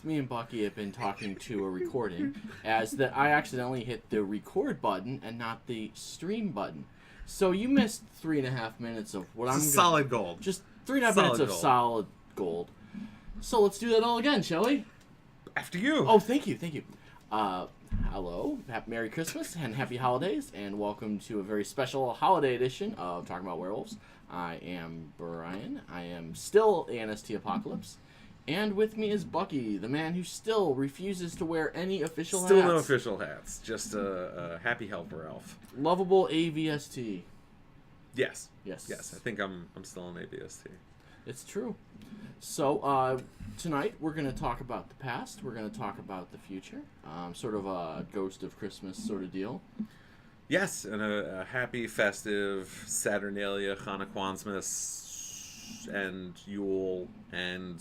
fault. Me and Bucky have been talking to a recording, as that I accidentally hit the record button and not the stream button. So you missed 3.5 minutes of what I'm solid gold. Just 3.5 minutes of solid gold. So let's do that all again, shall we? After you. Oh, thank you. Hello, Merry Christmas and Happy Holidays, and welcome to a very special holiday edition of Talking About Werewolves. I am Brian. I am still ANST Apocalypse. And with me is Bucky, the man who still refuses to wear any official hats. Still no official hats. Just a happy helper elf. Lovable AVST. Yes. Yes. I think I'm still an AVST. It's true. So, tonight we're going to talk about the past. We're going to talk about the future. Sort of a Ghost of Christmas sort of deal. Yes, and a happy, festive Saturnalia, Hanukkah, and Yule, and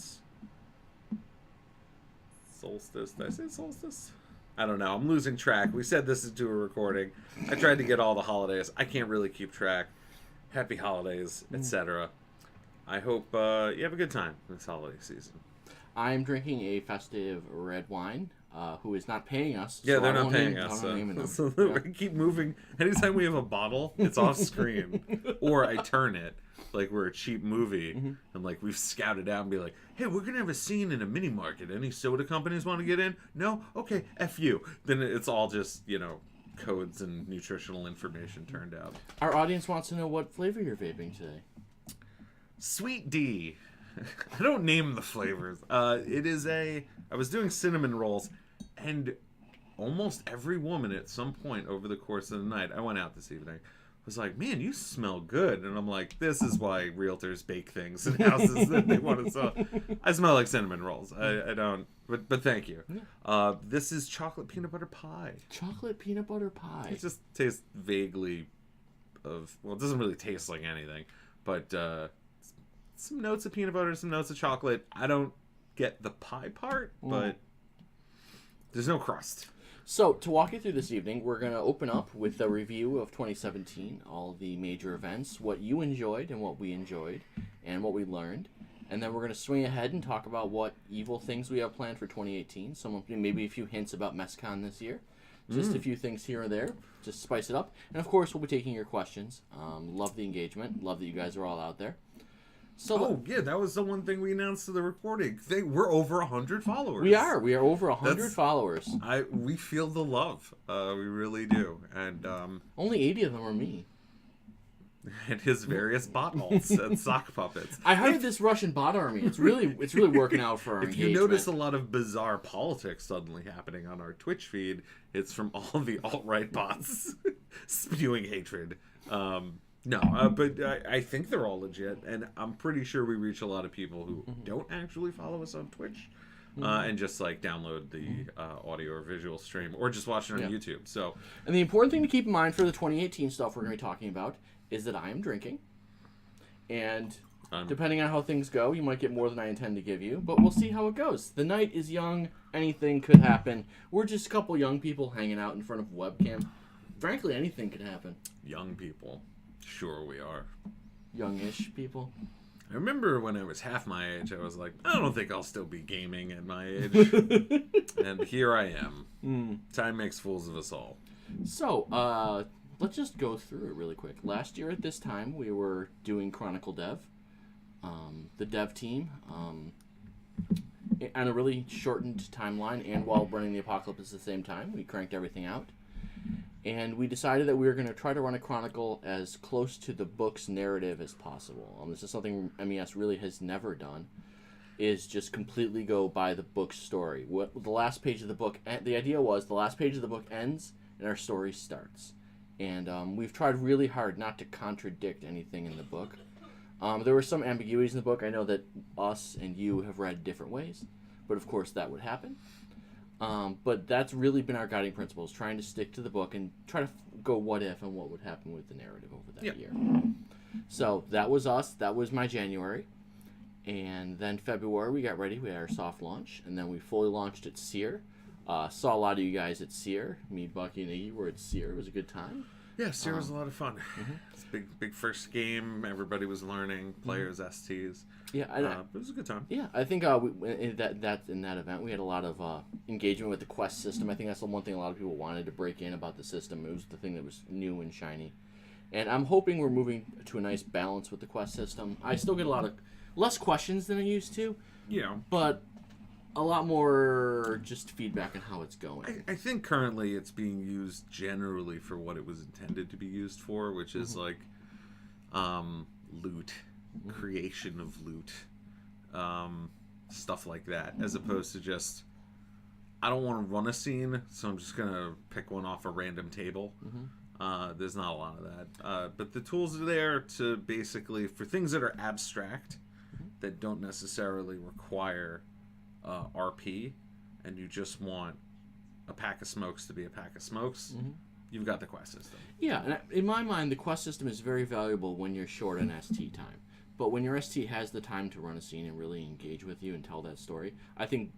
Solstice. Did I say Solstice? I don't know. I'm losing track. We said this is to a recording. I tried to get all the holidays. I can't really keep track. Happy holidays, etc. I hope you have a good time this holiday season. I'm drinking a festive red wine, who is not paying us. Yeah, so they're not paying us. So we keep moving. Anytime we have a bottle, it's off screen. Or I turn it like we're a cheap movie. Mm-hmm. And like we've scouted out and be like, hey, we're going to have a scene in a mini market. Any soda companies want to get in? No? Okay, F you. Then it's all just, codes and nutritional information turned out. Our audience wants to know what flavor you're vaping today. Sweet D. I don't name the flavors. It is I was doing cinnamon rolls, and almost every woman at some point over the course of the night, I went out this evening, was like, man, you smell good. And I'm like, this is why realtors bake things in houses that they want to sell. I smell like cinnamon rolls. I don't, but thank you. This is chocolate peanut butter pie. Chocolate peanut butter pie. It just tastes vaguely it doesn't really taste like anything, but some notes of peanut butter, some notes of chocolate. I don't get the pie part, but there's no crust. So, to walk you through this evening, we're going to open up with a review of 2017, all the major events, what you enjoyed and what we enjoyed, and what we learned. And then we're going to swing ahead and talk about what evil things we have planned for 2018. Maybe a few hints about MESCON this year. Just a few things here and there. Just spice it up. And, of course, we'll be taking your questions. Love the engagement. Love that you guys are all out there. So, yeah, that was the one thing we announced to the recording. We're over 100 followers. We are over 100 followers. We feel the love. We really do. And only 80 of them are me. And his various bot alts and sock puppets. I hired this Russian bot army. It's really working out for our engagement. If you notice a lot of bizarre politics suddenly happening on our Twitch feed, it's from all the alt-right bots spewing hatred. But I think they're all legit, and I'm pretty sure we reach a lot of people who don't actually follow us on Twitch, and just like download the audio or visual stream, or just watch it on YouTube. So, and the important thing to keep in mind for the 2018 stuff we're going to be talking about is that I am drinking, and depending on how things go, you might get more than I intend to give you, but we'll see how it goes. The night is young; anything could happen. We're just a couple young people hanging out in front of a webcam. Frankly, anything could happen. Young people. Sure we are. Youngish people. I remember when I was half my age, I was like, I don't think I'll still be gaming at my age. And here I am. Time makes fools of us all. So, let's just go through it really quick. Last year at this time, we were doing Chronicle Dev. The dev team, on a really shortened timeline, and while running the Apocalypse at the same time, we cranked everything out. And we decided that we were going to try to run a chronicle as close to the book's narrative as possible. This is something MES really has never done, is just completely go by the book's story. The last page of the book, the idea was the last page of the book ends and our story starts. And we've tried really hard not to contradict anything in the book. There were some ambiguities in the book. I know that us and you have read different ways, but of course that would happen. But that's really been our guiding principles, trying to stick to the book and try to go what if and what would happen with the narrative over that year. So that was us. That was my January. And then February we got ready. We had our soft launch. And then we fully launched at Sear. Saw a lot of you guys at Sear. Me, Bucky, and Iggy were at Sear. It was a good time. Yeah, Seer was a lot of fun. It's a big first game. Everybody was learning. Players, STs. Yeah, it was a good time. Yeah, I think in that event we had a lot of engagement with the quest system. I think that's the one thing a lot of people wanted to break in about the system. It was the thing that was new and shiny, and I'm hoping we're moving to a nice balance with the quest system. I still get a lot of less questions than I used to. Yeah, but a lot more just feedback on how it's going. I think currently it's being used generally for what it was intended to be used for, which is like loot, creation of loot, stuff like that, as opposed to just, I don't want to run a scene, so I'm just going to pick one off a random table. There's not a lot of that. But the tools are there to basically, for things that are abstract, that don't necessarily require RP, and you just want a pack of smokes to be a pack of smokes, you've got the quest system. Yeah, and in my mind, the quest system is very valuable when you're short on ST time. But when your ST has the time to run a scene and really engage with you and tell that story, I think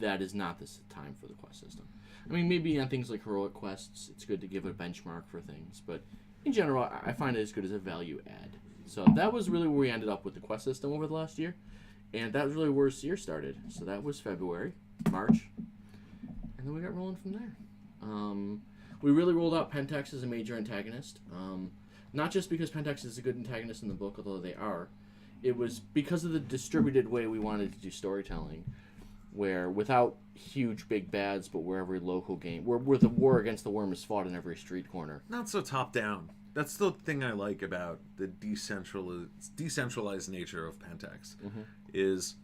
that is not the time for the quest system. I mean, maybe on things like heroic quests, it's good to give a benchmark for things, but in general, I find it as good as a value add. So that was really where we ended up with the quest system over the last year. And that was really where Seer started. So that was February, March, and then we got rolling from there. We really rolled out Pentax as a major antagonist. Not just because Pentax is a good antagonist in the book, although they are. It was because of the distributed way we wanted to do storytelling, where without huge big bads, but where every local game, where the war against the worm is fought in every street corner. Not so top down. That's the thing I like about the decentralized nature of Pentax. Is,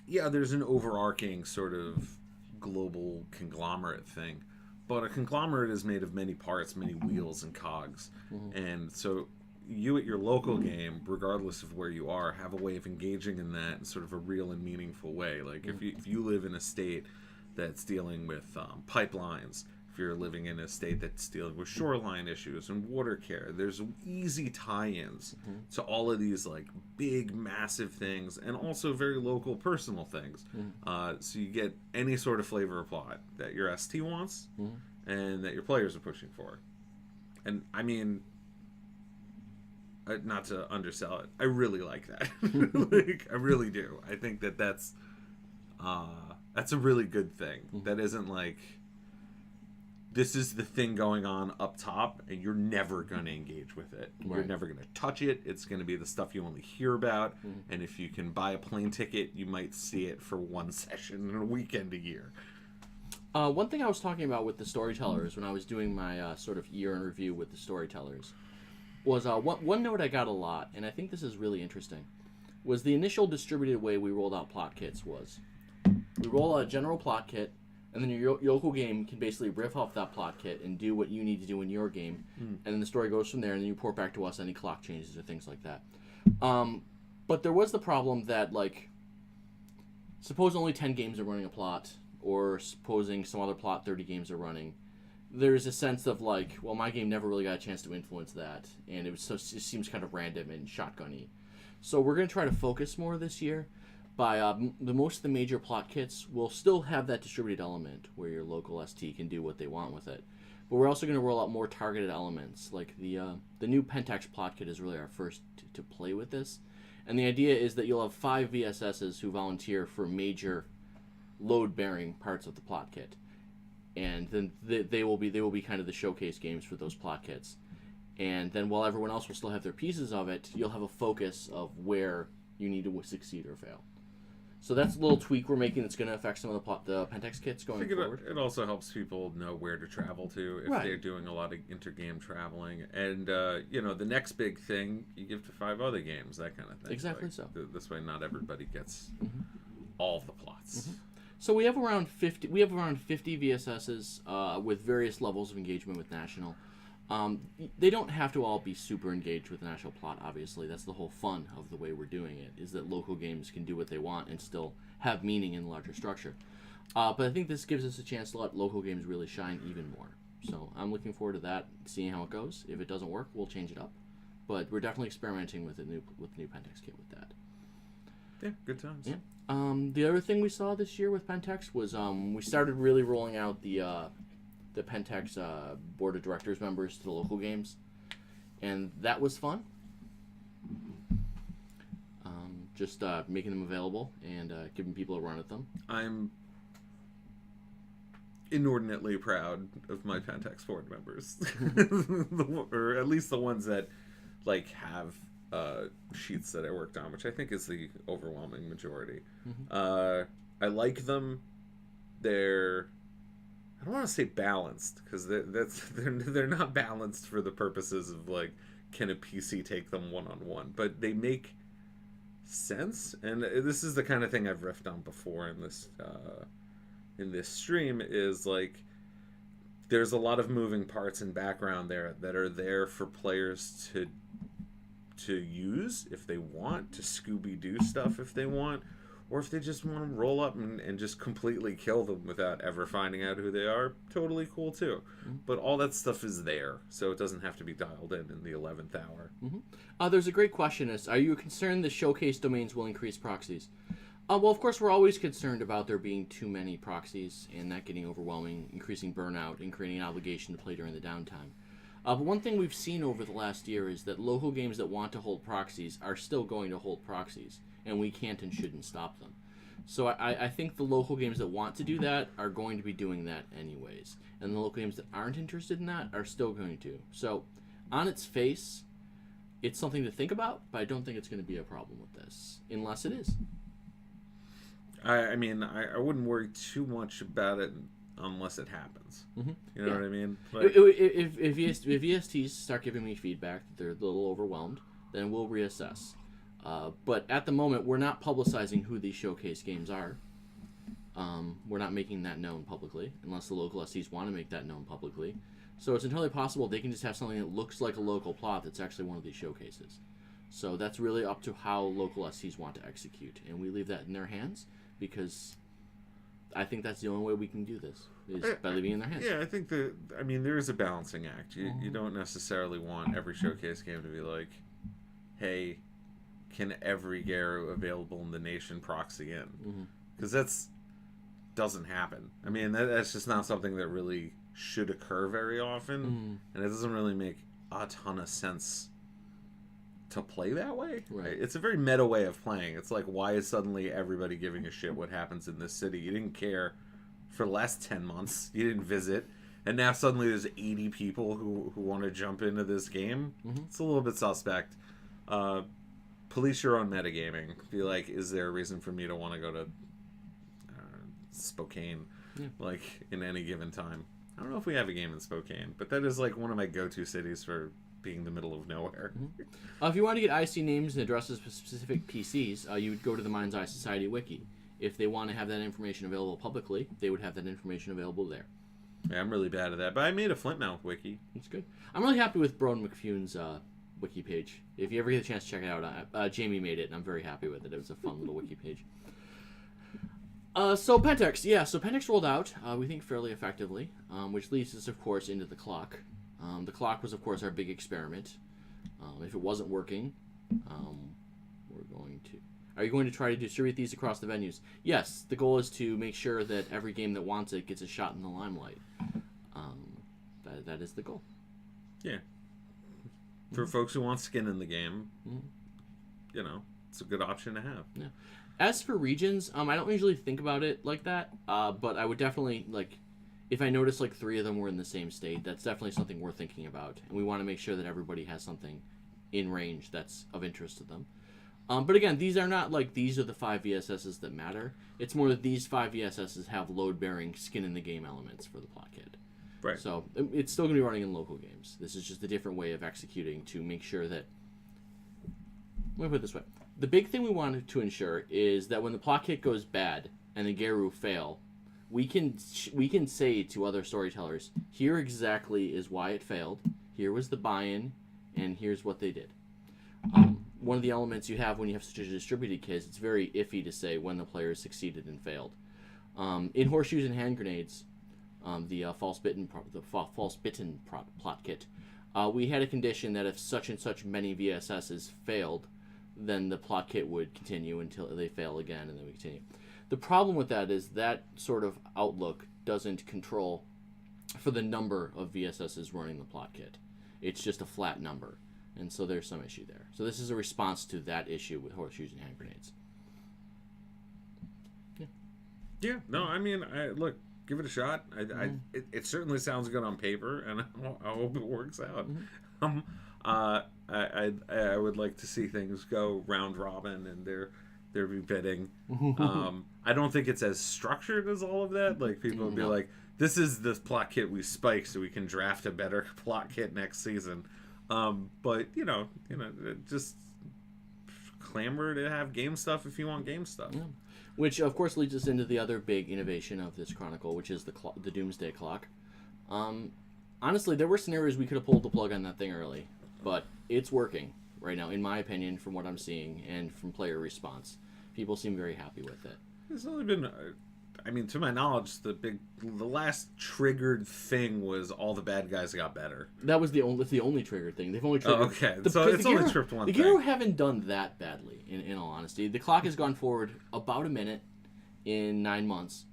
yeah, there's an overarching sort of global conglomerate thing, but a conglomerate is made of many parts, many wheels and cogs. And so you at your local game, regardless of where you are, have a way of engaging in that in sort of a real and meaningful way. Like if you live in a state that's dealing with pipelines, if you're living in a state that's dealing with shoreline issues and water care, there's easy tie-ins to all of these like big, massive things, and also very local, personal things. So you get any sort of flavor of plot that your ST wants and that your players are pushing for. And I mean, not to undersell it, I really like that. Like, I really do. I think that's a really good thing. That isn't like, this is the thing going on up top, and you're never going to engage with it. Right. You're never going to touch it. It's going to be the stuff you only hear about. And if you can buy a plane ticket, you might see it for one session in a weekend a year. One thing I was talking about with the storytellers when I was doing my sort of year in review with the storytellers was one note I got a lot, and I think this is really interesting, was the initial distributed way we rolled out plot kits was we roll out a general plot kit, and then your local game can basically riff off that plot kit and do what you need to do in your game, and then the story goes from there, and then you report back to us any clock changes or things like that. But there was the problem that, like, suppose only 10 games are running a plot, or supposing some other plot 30 games are running, there's a sense of, like, well, my game never really got a chance to influence that, and it seems kind of random and shotgunny. So we're going to try to focus more this year. By most of the major plot kits will still have that distributed element where your local ST can do what they want with it. But we're also going to roll out more targeted elements. Like the new Pentax plot kit is really our first to play with this. And the idea is that you'll have 5 VSSs who volunteer for major load-bearing parts of the plot kit. And then they will be kind of the showcase games for those plot kits. And then while everyone else will still have their pieces of it, you'll have a focus of where you need to succeed or fail. So that's a little tweak we're making that's going to affect some of the Pentax kits going forward. It also helps people know where to travel to if they're doing a lot of intergame traveling. And, the next big thing you give to 5 other games, that kind of thing. Exactly like, so. This way not everybody gets all of the plots. So we have around 50 VSSs with various levels of engagement with National. They don't have to all be super engaged with the national plot, obviously. That's the whole fun of the way we're doing it, is that local games can do what they want and still have meaning in the larger structure. But I think this gives us a chance to let local games really shine even more. So I'm looking forward to that, seeing how it goes. If it doesn't work, we'll change it up. But we're definitely experimenting with the new Pentax kit with that. Yeah, good times. Yeah. The other thing we saw this year with Pentax was we started really rolling out the the Pentex board of directors members to the local games, and that was fun. Just making them available and giving people a run at them. I'm inordinately proud of my Pentex board members, or at least the ones that like have sheets that I worked on, which I think is the overwhelming majority. I like them. They're, I don't want to say balanced, because they're not balanced for the purposes of like, can a PC take them one-on-one, but they make sense. And this is the kind of thing I've riffed on before in this stream, is like, there's a lot of moving parts and background there that are there for players to use if they want, to Scooby-Doo stuff if they want, or if they just want to roll up and just completely kill them without ever finding out who they are. Totally cool too. But all that stuff is there, so it doesn't have to be dialed in the 11th hour. There's a great question. Are you concerned the showcase domains will increase proxies? Well, of course, we're always concerned about there being too many proxies and that getting overwhelming, increasing burnout, and creating an obligation to play during the downtime. But one thing we've seen over the last year is that local games that want to hold proxies are still going to hold proxies, and we can't and shouldn't stop them. So I think the local games that want to do that are going to be doing that anyways, and the local games that aren't interested in that are still going to. So on its face, it's something to think about, but I don't think it's going to be a problem with this, unless it is. I mean, I wouldn't worry too much about it unless it happens. You know what I mean? Like, if ESTs start giving me feedback that they're a little overwhelmed, then we'll reassess. But at the moment, we're not publicizing who these showcase games are. We're not making that known publicly, unless the local STs want to make that known publicly. So it's entirely possible they can just have something that looks like a local plot that's actually one of these showcases. So that's really up to how local STs want to execute, and we leave that in their hands, because I think that's the only way we can do this, is by leaving it in their hands. Yeah, I think there is a balancing act. You don't necessarily want every showcase game to be like, hey, can every Garu available in the nation proxy in? Because that's doesn't happen. I mean, that's just not something that really should occur very often, and it doesn't really make a ton of sense to play that way. Right? It's a very meta way of playing. It's like, why is suddenly everybody giving a shit what happens in this city? You didn't care for the last 10 months. You didn't visit. And now suddenly there's 80 people who want to jump into this game. It's a little bit suspect. Police your own metagaming. Be like, is there a reason for me to want to go to Spokane, like, in any given time? I don't know if we have a game in Spokane, but that is like one of my go-to cities for being the middle of nowhere. If you want to get IC names and addresses for specific PCs, you would go to the Mind's Eye Society wiki. If they want to have that information available publicly, they would have that information available there. Yeah, I'm really bad at that, but I made a Flintmouth wiki. That's good. I'm really happy with Broden McFune's wiki page. If you ever get a chance to check it out, Jamie made it, and I'm very happy with it. It was a fun little wiki page. So Pentex, so Pentex rolled out, we think fairly effectively, which leads us, of course, into the clock. The clock was, of course, our big experiment. If it wasn't working, we're going to... Are you going to try to distribute these across the venues? Yes, the goal is to make sure that every game that wants it gets a shot in the limelight. That is the goal. Yeah. For folks who want skin in the game, you know, it's a good option to have. Yeah. As for regions, I don't usually think about it like that, but I would definitely, like, if I notice like 3 of them were in the same state, that's definitely something we're thinking about, and we want to make sure that everybody has something in range that's of interest to them. But again, these are not like these are the 5 VSSs that matter. It's more that these 5 VSSs have load-bearing skin-in-the-game elements for the plot kit. Right. So it's still going to be running in local games. This is just a different way of executing to make sure that... Let me put it this way. The big thing we wanted to ensure is that when the plot kit goes bad and the Garu fail, we can say to other storytellers, here exactly is why it failed, here was the buy-in, and here's what they did. One of the elements you have when you have such a distributed kit is it's very iffy to say when the players succeeded and failed. In Horseshoes and Hand Grenades, the false bitten plot kit, we had a condition that if such and such many VSSs failed, then the plot kit would continue until they fail again, and then we continue. The problem with that is that sort of outlook doesn't control for the number of VSSs running the plot kit. It's just a flat number. And so there's some issue there. So this is a response to that issue with horseshoes and hand grenades. Yeah, no, I mean, look, give it a shot. It certainly sounds good on paper, and I hope it works out. I would like to see things go round robin and there be bidding. I don't think it's as structured as all of that. Like, people would be like, this is the plot kit we spike so we can draft a better plot kit next season. But just clamor to have game stuff if you want game stuff. Yeah. Which, of course, leads us into the other big innovation of this Chronicle, which is the Doomsday Clock. Honestly, there were scenarios we could have pulled the plug on that thing early, but it's working right now, in my opinion, from what I'm seeing and from player response. People seem very happy with it. It's only been, I mean, to my knowledge, the last triggered thing was all the bad guys got better. That was the only triggered thing. They've only triggered. Oh, okay. So it's only tripped one thing. The Giro haven't done that badly, in all honesty. The clock has gone forward about a minute in 9 months,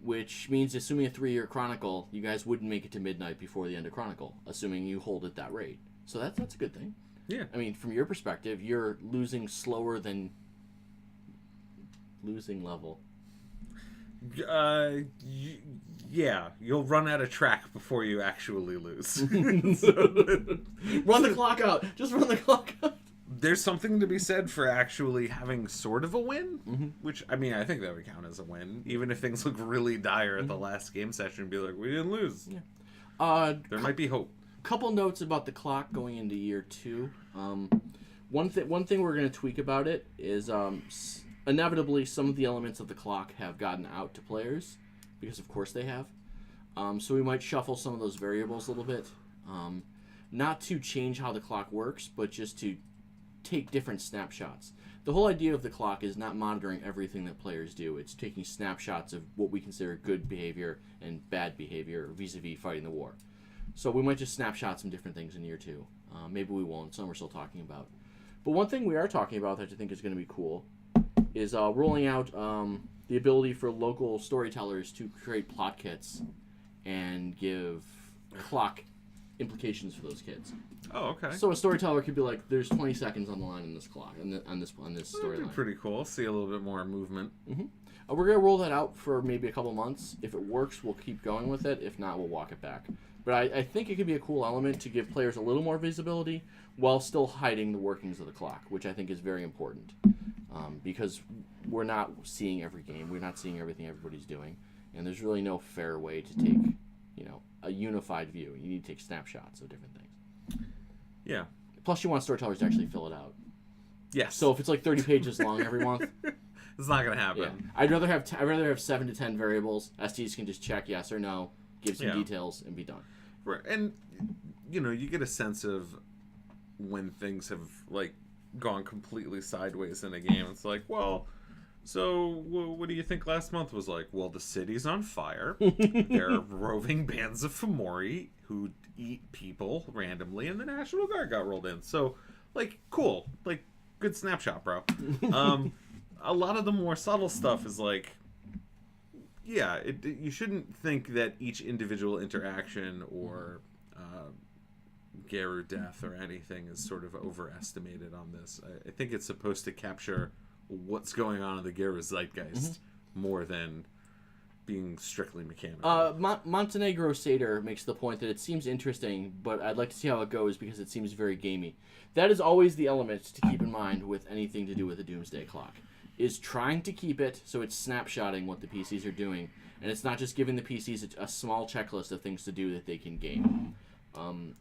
which means, assuming a 3-year Chronicle, you guys wouldn't make it to midnight before the end of Chronicle, assuming you hold at that rate. So that's a good thing. Yeah. I mean, from your perspective, you're losing slower than losing level. Yeah, you'll run out of track before you actually lose. Run the clock out. Just run the clock out. There's something to be said for actually having sort of a win, which, I mean, I think that would count as a win, even if things look really dire at the last game session. Be like, we didn't lose. Yeah. There might be hope. Couple notes about the clock going into year 2. One thing we're going to tweak about it is inevitably some of the elements of the clock have gotten out to players, because of course they have. So we might shuffle some of those variables a little bit, not to change how the clock works, but just to take different snapshots. The whole idea of the clock is not monitoring everything that players do. It's taking snapshots of what we consider good behavior and bad behavior vis-a-vis fighting the war. So we might just snapshot some different things in year 2. Maybe we won't. Some we're still talking about. But one thing we are talking about that I think is going to be cool is rolling out the ability for local storytellers to create plot kits and give clock implications for those kits. Oh, okay. So a storyteller could be like, "There's 20 seconds on the line in this clock, on this storyline." That'd be pretty cool. See a little bit more movement. We're gonna roll that out for maybe a couple months. If it works, we'll keep going with it. If not, we'll walk it back. But I think it could be a cool element to give players a little more visibility while still hiding the workings of the clock, which I think is very important. Because we're not seeing every game, we're not seeing everything everybody's doing, and there's really no fair way to take, a unified view. You need to take snapshots of different things. Yeah. Plus, you want storytellers to actually fill it out. Yes. So if it's like 30 pages long every month, it's not gonna happen. Yeah. I'd rather have 7 to 10 variables. STs can just check yes or no, give some details, and be done. Right. And you get a sense of when things have gone completely sideways in a game. It's like, well, so what do you think last month was like? Well, the city's on fire. There are roving bands of Fomori who eat people randomly, and the National Guard got rolled in. So, cool. Good snapshot, bro. A lot of the more subtle stuff is you shouldn't think that each individual interaction or Geru death or anything is sort of overestimated on this. I think it's supposed to capture what's going on in the Geru zeitgeist more than being strictly mechanical. Montenegro Satyr makes the point that it seems interesting, but I'd like to see how it goes because it seems very gamey. That is always the element to keep in mind with anything to do with the Doomsday Clock, is trying to keep it so it's snapshotting what the PCs are doing, and it's not just giving the PCs a small checklist of things to do that they can game.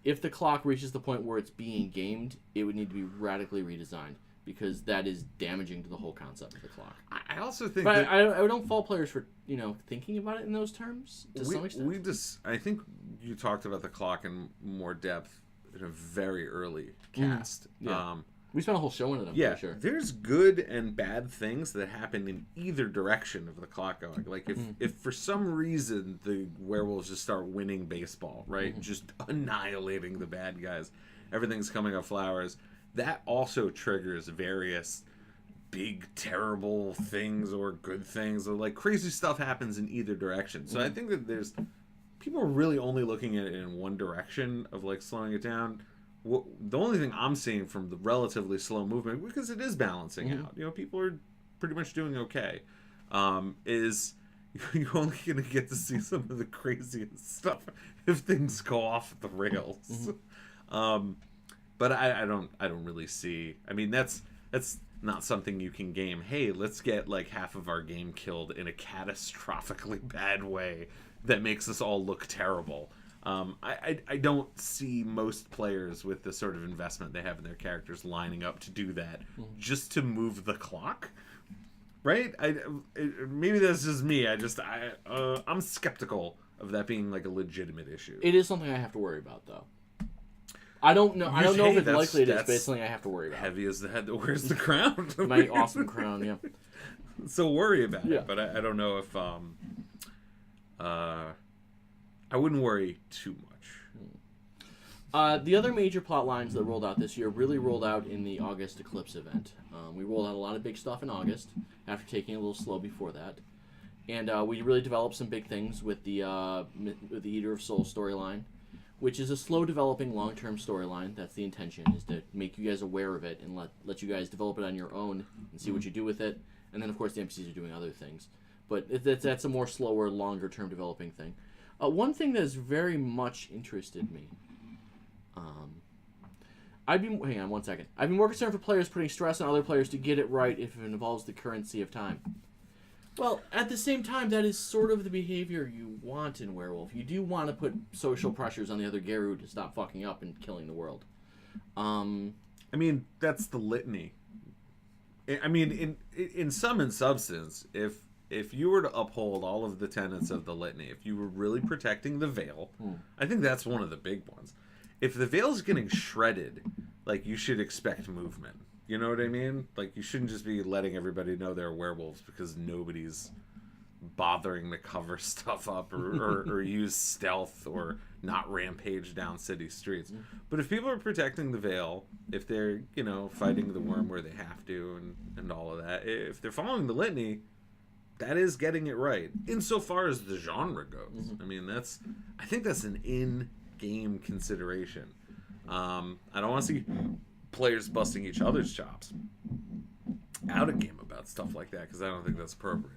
If the clock reaches the point where it's being gamed, it would need to be radically redesigned, because that is damaging to the whole concept of the clock. I also think but I don't fault players for thinking about it in those terms to some extent. I think you talked about the clock in more depth in a very early cast. Yeah. We spent a whole show on it, I'm pretty sure. There's good and bad things that happen in either direction of the clock going. If for some reason the werewolves just start winning baseball, right? Just annihilating the bad guys, everything's coming up flowers. That also triggers various big, terrible things or good things. Or crazy stuff happens in either direction. So I think that there's people are really only looking at it in one direction of like slowing it down. The only thing I'm seeing from the relatively slow movement, because it is balancing out, people are pretty much doing okay, is you're only going to get to see some of the craziest stuff if things go off the rails. But I don't really see. I mean, that's not something you can game. Hey, let's get like half of our game killed in a catastrophically bad way that makes us all look terrible. I don't see most players with the sort of investment they have in their characters lining up to do that just to move the clock, right? Maybe that's just me. I'm skeptical of that being like a legitimate issue. It is something I have to worry about, though. I don't know. I don't know if it's likely it is, but it's something I have to worry about. Heavy as the head that wears the crown. My awesome crown, yeah. So worry about it, but I don't know if I wouldn't worry too much. The other major plot lines that rolled out this year really rolled out in the August Eclipse event. We rolled out a lot of big stuff in August after taking a little slow before that, and we really developed some big things with the Eater of Souls storyline, which is a slow developing long-term storyline. That's the intention, is to make you guys aware of it and let you guys develop it on your own and see what you do with it. And then, of course, the NPCs are doing other things. But that's a more slower, longer-term developing thing. One thing that has very much interested me. Hang on one second. I've been more concerned for players putting stress on other players to get it right if it involves the currency of time. Well, at the same time, that is sort of the behavior you want in Werewolf. You do want to put social pressures on the other Geru to stop fucking up and killing the world. I mean, that's the litany. I mean, in sum and substance, if you were to uphold all of the tenets of the litany, if you were really protecting the Veil, I think that's one of the big ones. If the Veil's getting shredded, like, you should expect movement. You know what I mean? Like, you shouldn't just be letting everybody know they're werewolves because nobody's bothering to cover stuff up or use stealth or not rampage down city streets. But if people are protecting the Veil, if they're, fighting the worm where they have to and all of that, if they're following the litany, that is getting it right. Insofar as the genre goes. I mean, I think that's an in-game consideration. I don't want to see players busting each other's chops out of game about stuff like that, because I don't think that's appropriate.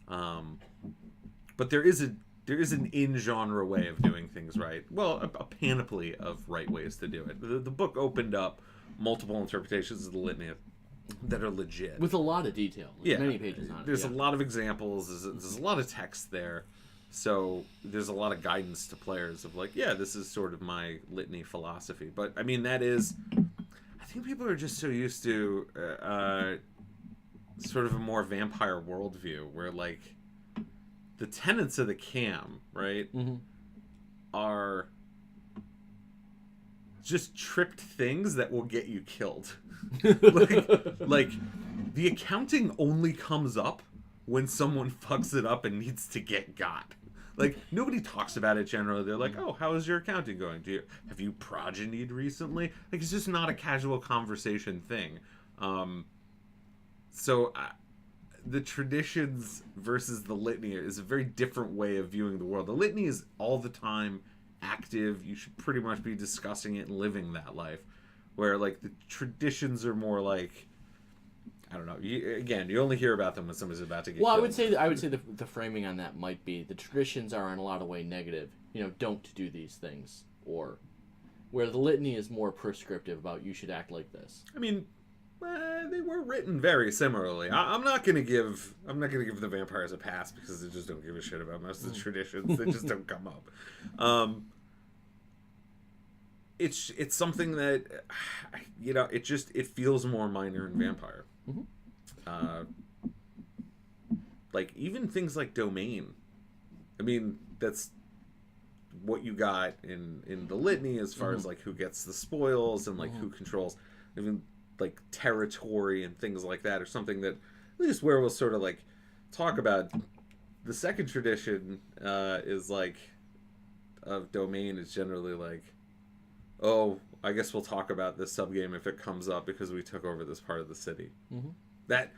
But there is an in-genre way of doing things right. Well, a panoply of right ways to do it. The book opened up multiple interpretations of the litany that are legit, with a lot of detail. Many pages on it. There's a lot of examples. There's a lot of text there. So there's a lot of guidance to players of like, this is sort of my litany philosophy. But I mean, I think people are just so used to sort of a more vampire worldview where like the tenets of the cam, right, are just tripped things that will get you killed. like the accounting only comes up when someone fucks it up and needs to get got. Like, nobody talks about it generally. They're like, oh, how is your accounting going? Have you progenied recently? Like, it's just not a casual conversation thing. So the traditions versus the litany is a very different way of viewing the world. The litany is all the time active. You should pretty much be discussing it and living that life. Where, like, the traditions are more like, I don't know. You only hear about them when somebody's about to get killed. I would say the framing on that might be the traditions are in a lot of way negative. Don't do these things, or where the litany is more prescriptive about you should act like this. I mean, they were written very similarly. I'm not gonna give the vampires a pass because they just don't give a shit about most of the traditions. They just don't come up. It's something that it feels more minor in Vampire. Like even things like domain. I mean, that's what you got in the litany as far as like who gets the spoils and like who controls even like territory and things like that, or something that at least Werewolves sort of like talk about. The second tradition is like of domain is generally like, oh, I guess we'll talk about this subgame if it comes up because we took over this part of the city. That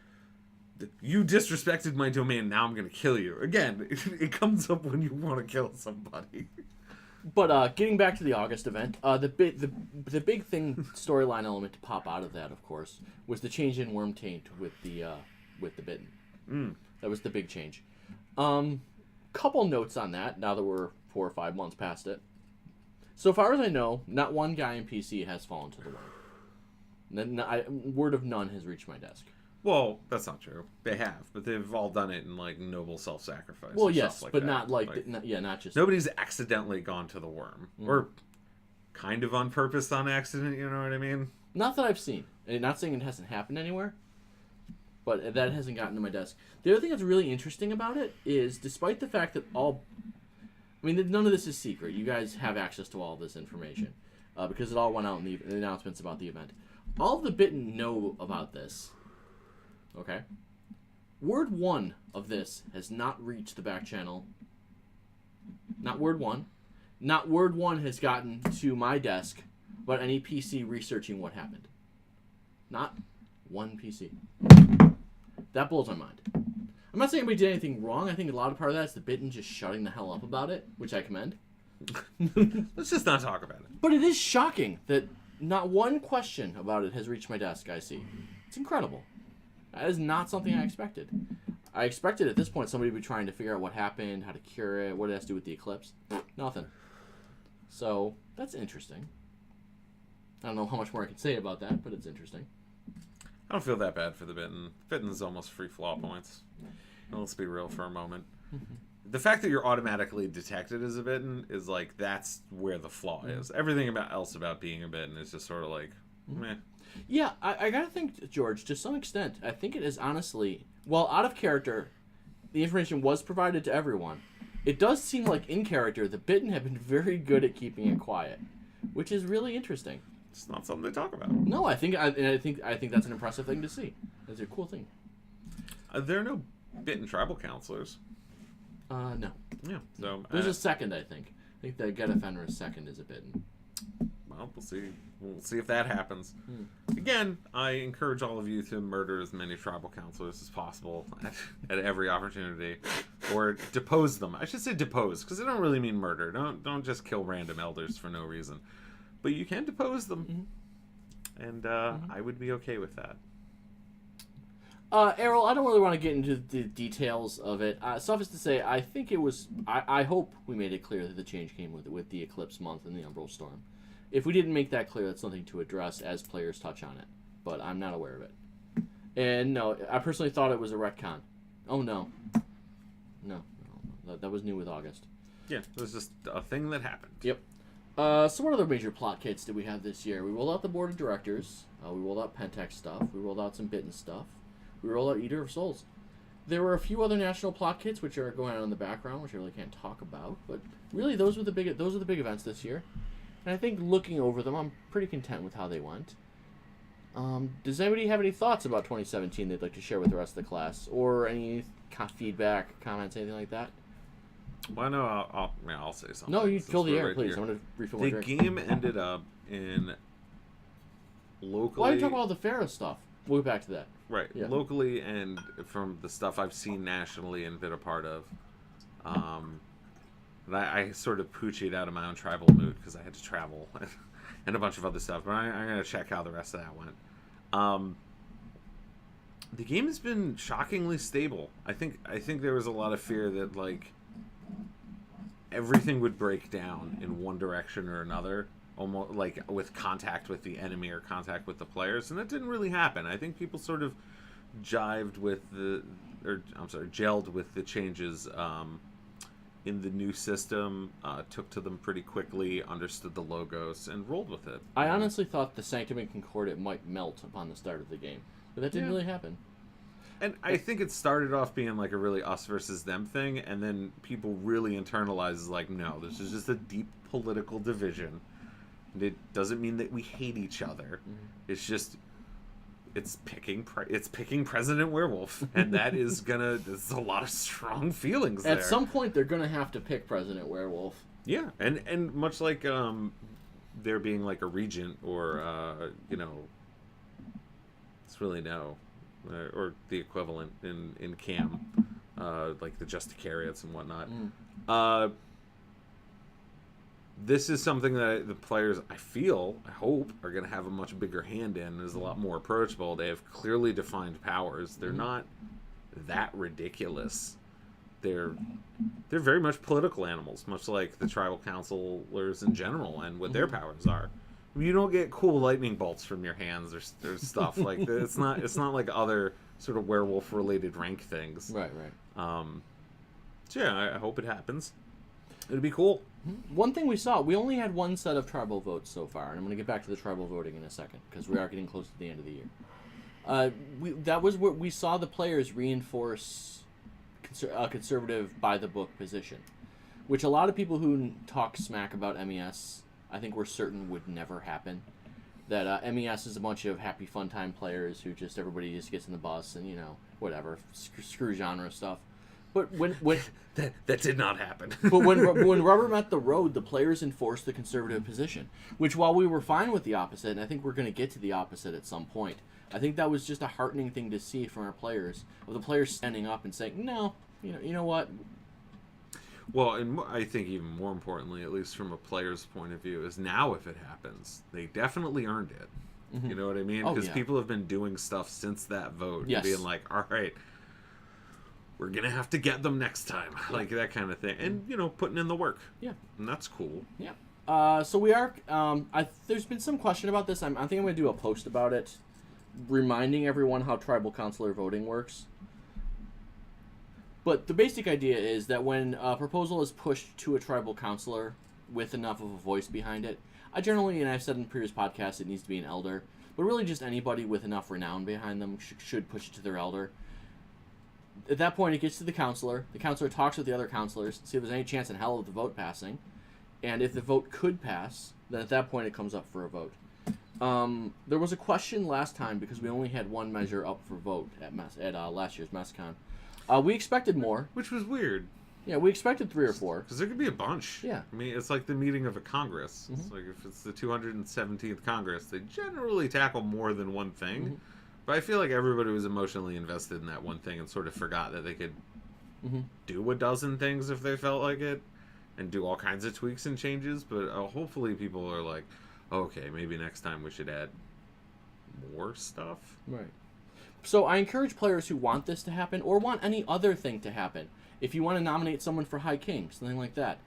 You disrespected my domain, now I'm going to kill you. Again, it comes up when you want to kill somebody. But getting back to the August event, the big thing storyline element to pop out of that, of course, was the change in worm taint with the bitten. That was the big change. Couple notes on that. Now that we're 4 or 5 months past it, so far as I know, not one guy in PC has fallen to the worm. Word of none has reached my desk. Well, that's not true. They have, but they've all done it in like noble self-sacrifice. Well, yes, like but that. not not just nobody's accidentally gone to the worm, or kind of on purpose on accident. You know what I mean? Not that I've seen. And not saying it hasn't happened anywhere, but that hasn't gotten to my desk. The other thing that's really interesting about it is, despite the fact that none of this is secret. You guys have access to all of this information because it all went out in the announcements about the event. All of the Bitten know about this. Okay? Word 1 of this has not reached the back channel. Not word 1. Not word 1 has gotten to my desk about any PC researching what happened. Not one PC. That blows my mind. I'm not saying anybody did anything wrong. I think a lot of part of that is the Bitten just shutting the hell up about it, which I commend. Let's just not talk about it. But it is shocking that not one question about it has reached my desk, I see. It's incredible. That is not something I expected. I expected at this point somebody would be trying to figure out what happened, how to cure it, what it has to do with the eclipse. Nothing. So, that's interesting. I don't know how much more I can say about that, but it's interesting. I don't feel that bad for the Bitten. Bitten's almost free flaw points. Now, let's be real for a moment. The fact that you're automatically detected as a Bitten is like, that's where the flaw is. Everything else about being a Bitten is just sort of like, meh. Yeah, I gotta think, George, to some extent, I think it is honestly, while out of character, the information was provided to everyone. It does seem like in character, the Bitten have been very good at keeping it quiet, which is really interesting. It's not something to talk about. No, I think that's an impressive thing to see. It's a cool thing. There are no Bitten tribal counselors. No. Yeah. So there's a second, I think. I think the Get Fenris second is a Bitten. Well, we'll see. We'll see if that happens. Again, I encourage all of you to murder as many tribal counselors as possible at every opportunity, or depose them. I should say depose, because I don't really mean murder. Don't just kill random elders for no reason, but you can depose them, and I would be okay with that. Errol, I don't really want to get into the details of it. Suffice to say, I think it was. I hope we made it clear that the change came with the eclipse month and the umbral storm. If we didn't make that clear, that's something to address as players touch on it. But I'm not aware of it. And no, I personally thought it was a retcon. Oh no. No. That was new with August. Yeah, it was just a thing that happened. Yep. So what other major plot kits did we have this year? We rolled out the board of directors. We rolled out Pentex stuff. We rolled out some Bitten stuff. We rolled out Eater of Souls. There were a few other national plot kits which are going on in the background, which I really can't talk about. But really, those are the big events this year. And I think looking over them, I'm pretty content with how they went. Does anybody have any thoughts about 2017 they'd like to share with the rest of the class? Or any feedback, comments, anything like that? Well, no, I'll say something. No, you fill the air, right please. here. I'm going to refill my The drink. game ended up in locally... Why are you talking about the Pharaoh stuff? We'll get back to that. Right. Yeah. Locally and from the stuff I've seen nationally and been a part of. And I sort of poochied out of my own tribal mood because I had to travel and a bunch of other stuff. But I'm going to check how the rest of that went. The game has been shockingly stable. I think there was a lot of fear that like everything would break down in one direction or another, almost like with contact with the enemy or contact with the players, and that didn't really happen. I think people sort of gelled with the changes in the new system, took to them pretty quickly, understood the logos, and rolled with it. I honestly thought the Sanctum and Concordat might melt upon the start of the game, but that didn't really happen. And I think it started off being like a really us versus them thing, and then people really internalized like, no, this is just a deep political division. And it doesn't mean that we hate each other. It's just it's picking President Werewolf, and that is there's a lot of strong feelings there. At some point, they're gonna have to pick President Werewolf. Yeah, and much like there being like a regent or it's really no. or the equivalent in CAM, like the Justicariats and whatnot. This is something that the players, I hope, are going to have a much bigger hand in. Is a lot more approachable. They have clearly defined powers. They're not that ridiculous. They're very much political animals, much like the tribal councilors in general, and what their powers are. You don't get cool lightning bolts from your hands or stuff like that. It's not like other sort of werewolf related rank things. Right. So yeah, I hope it happens. It'd be cool. One thing we saw, we only had one set of tribal votes so far, and I'm going to get back to the tribal voting in a second because we are getting close to the end of the year. That was what we saw the players reinforce a conservative by the book position, which a lot of people who talk smack about MES, I think we're certain would never happen. That MES is a bunch of happy fun time players who everybody just gets in the bus and whatever screw genre stuff. But when that did not happen. But when rubber met the road, the players enforced the conservative position, which while we were fine with the opposite, and I think we're going to get to the opposite at some point, I think that was just a heartening thing to see from our players, of the players standing up and saying, no, you know what? Well, and I think even more importantly, at least from a player's point of view, is now if it happens, they definitely earned it. You know what I mean? Because people have been doing stuff since that vote, yes. being like, all right, we're going to have to get them next time, like that kind of thing. And, putting in the work. Yeah. And that's cool. Yeah. So we are, there's been some question about this. I think I'm going to do a post about it, reminding everyone how tribal councilor voting works. But the basic idea is that when a proposal is pushed to a tribal councilor with enough of a voice behind it, I generally, and I've said in previous podcasts, it needs to be an elder, but really just anybody with enough renown behind them should push it to their elder. At that point, it gets to the counselor. The counselor talks with the other counselors, see if there's any chance in hell of the vote passing. And if the vote could pass, then at that point it comes up for a vote. There was a question last time because we only had one measure up for vote at last year's MESCon. We expected more. Which was weird. Yeah, we expected 3 or 4. Because there could be a bunch. Yeah. I mean, it's like the meeting of a Congress. It's like if it's the 217th Congress, they generally tackle more than one thing. But I feel like everybody was emotionally invested in that one thing and sort of forgot that they could do a dozen things if they felt like it and do all kinds of tweaks and changes. But hopefully people are like, okay, maybe next time we should add more stuff. Right. So I encourage players who want this to happen or want any other thing to happen. If you want to nominate someone for High King, something like that,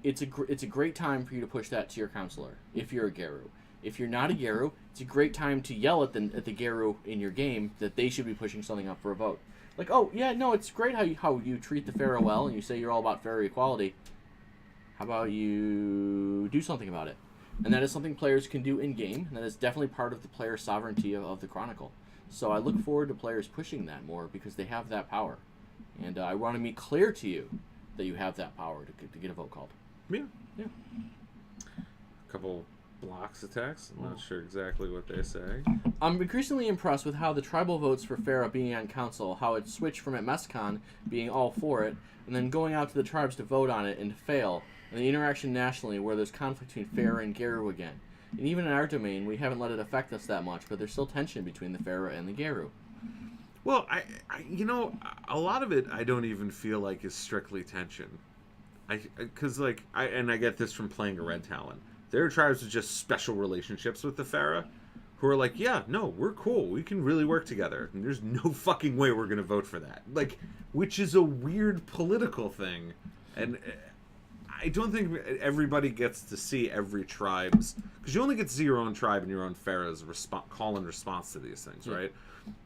it's a great time for you to push that to your counselor if you're a Geru. If you're not a Geru, it's a great time to yell at the Geru in your game that they should be pushing something up for a vote. Like, oh, yeah, no, it's great how you treat the Pharaoh well and you say you're all about Pharaoh equality. How about you do something about it? And that is something players can do in-game, and that is definitely part of the player sovereignty of the Chronicle. So I look forward to players pushing that more because they have that power. And I want to make clear to you that you have that power to get a vote called. Yeah. Yeah. A couple blocks attacks. I'm not sure exactly what they say. I'm increasingly impressed with how the tribal votes for Farah being on council, how it switched from at MESCon being all for it, and then going out to the tribes to vote on it and fail, and the interaction nationally where there's conflict between Farah and Geru again. And even in our domain, we haven't let it affect us that much, but there's still tension between the Farah and the Geru. Well, I a lot of it I don't even feel like is strictly tension. Because, I get this from playing a Red Talon. There are tribes with just special relationships with the Farah who are like, yeah, no, we're cool. We can really work together. And there's no fucking way we're going to vote for that. Which is a weird political thing. And I don't think everybody gets to see every tribe's... Because you only get to see your own tribe and your own Farah's call and response to these things, right?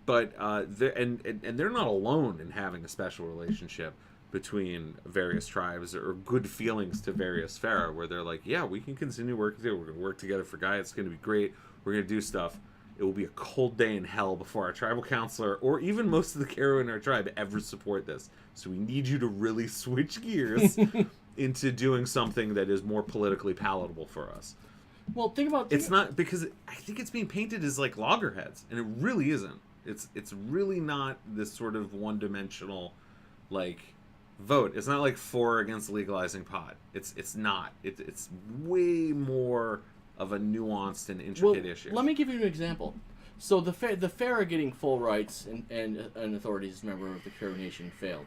But they're not alone in having a special relationship between various tribes or good feelings to various Farah where they're like, yeah, we can continue working together. We're going to work together for Gaia. It's going to be great. We're going to do stuff. It will be a cold day in hell before our tribal counselor or even most of the Geru in our tribe ever support this. So we need you to really switch gears into doing something that is more politically palatable for us. Well, It's not, because I think it's being painted as like loggerheads, and it really isn't. It's really not this sort of one-dimensional, vote. It's not like 4 against legalizing pot. It's not. It's way more of a nuanced and intricate issue. Let me give you an example. So the fair getting full rights and authorities as a member of the Caribou Nation failed.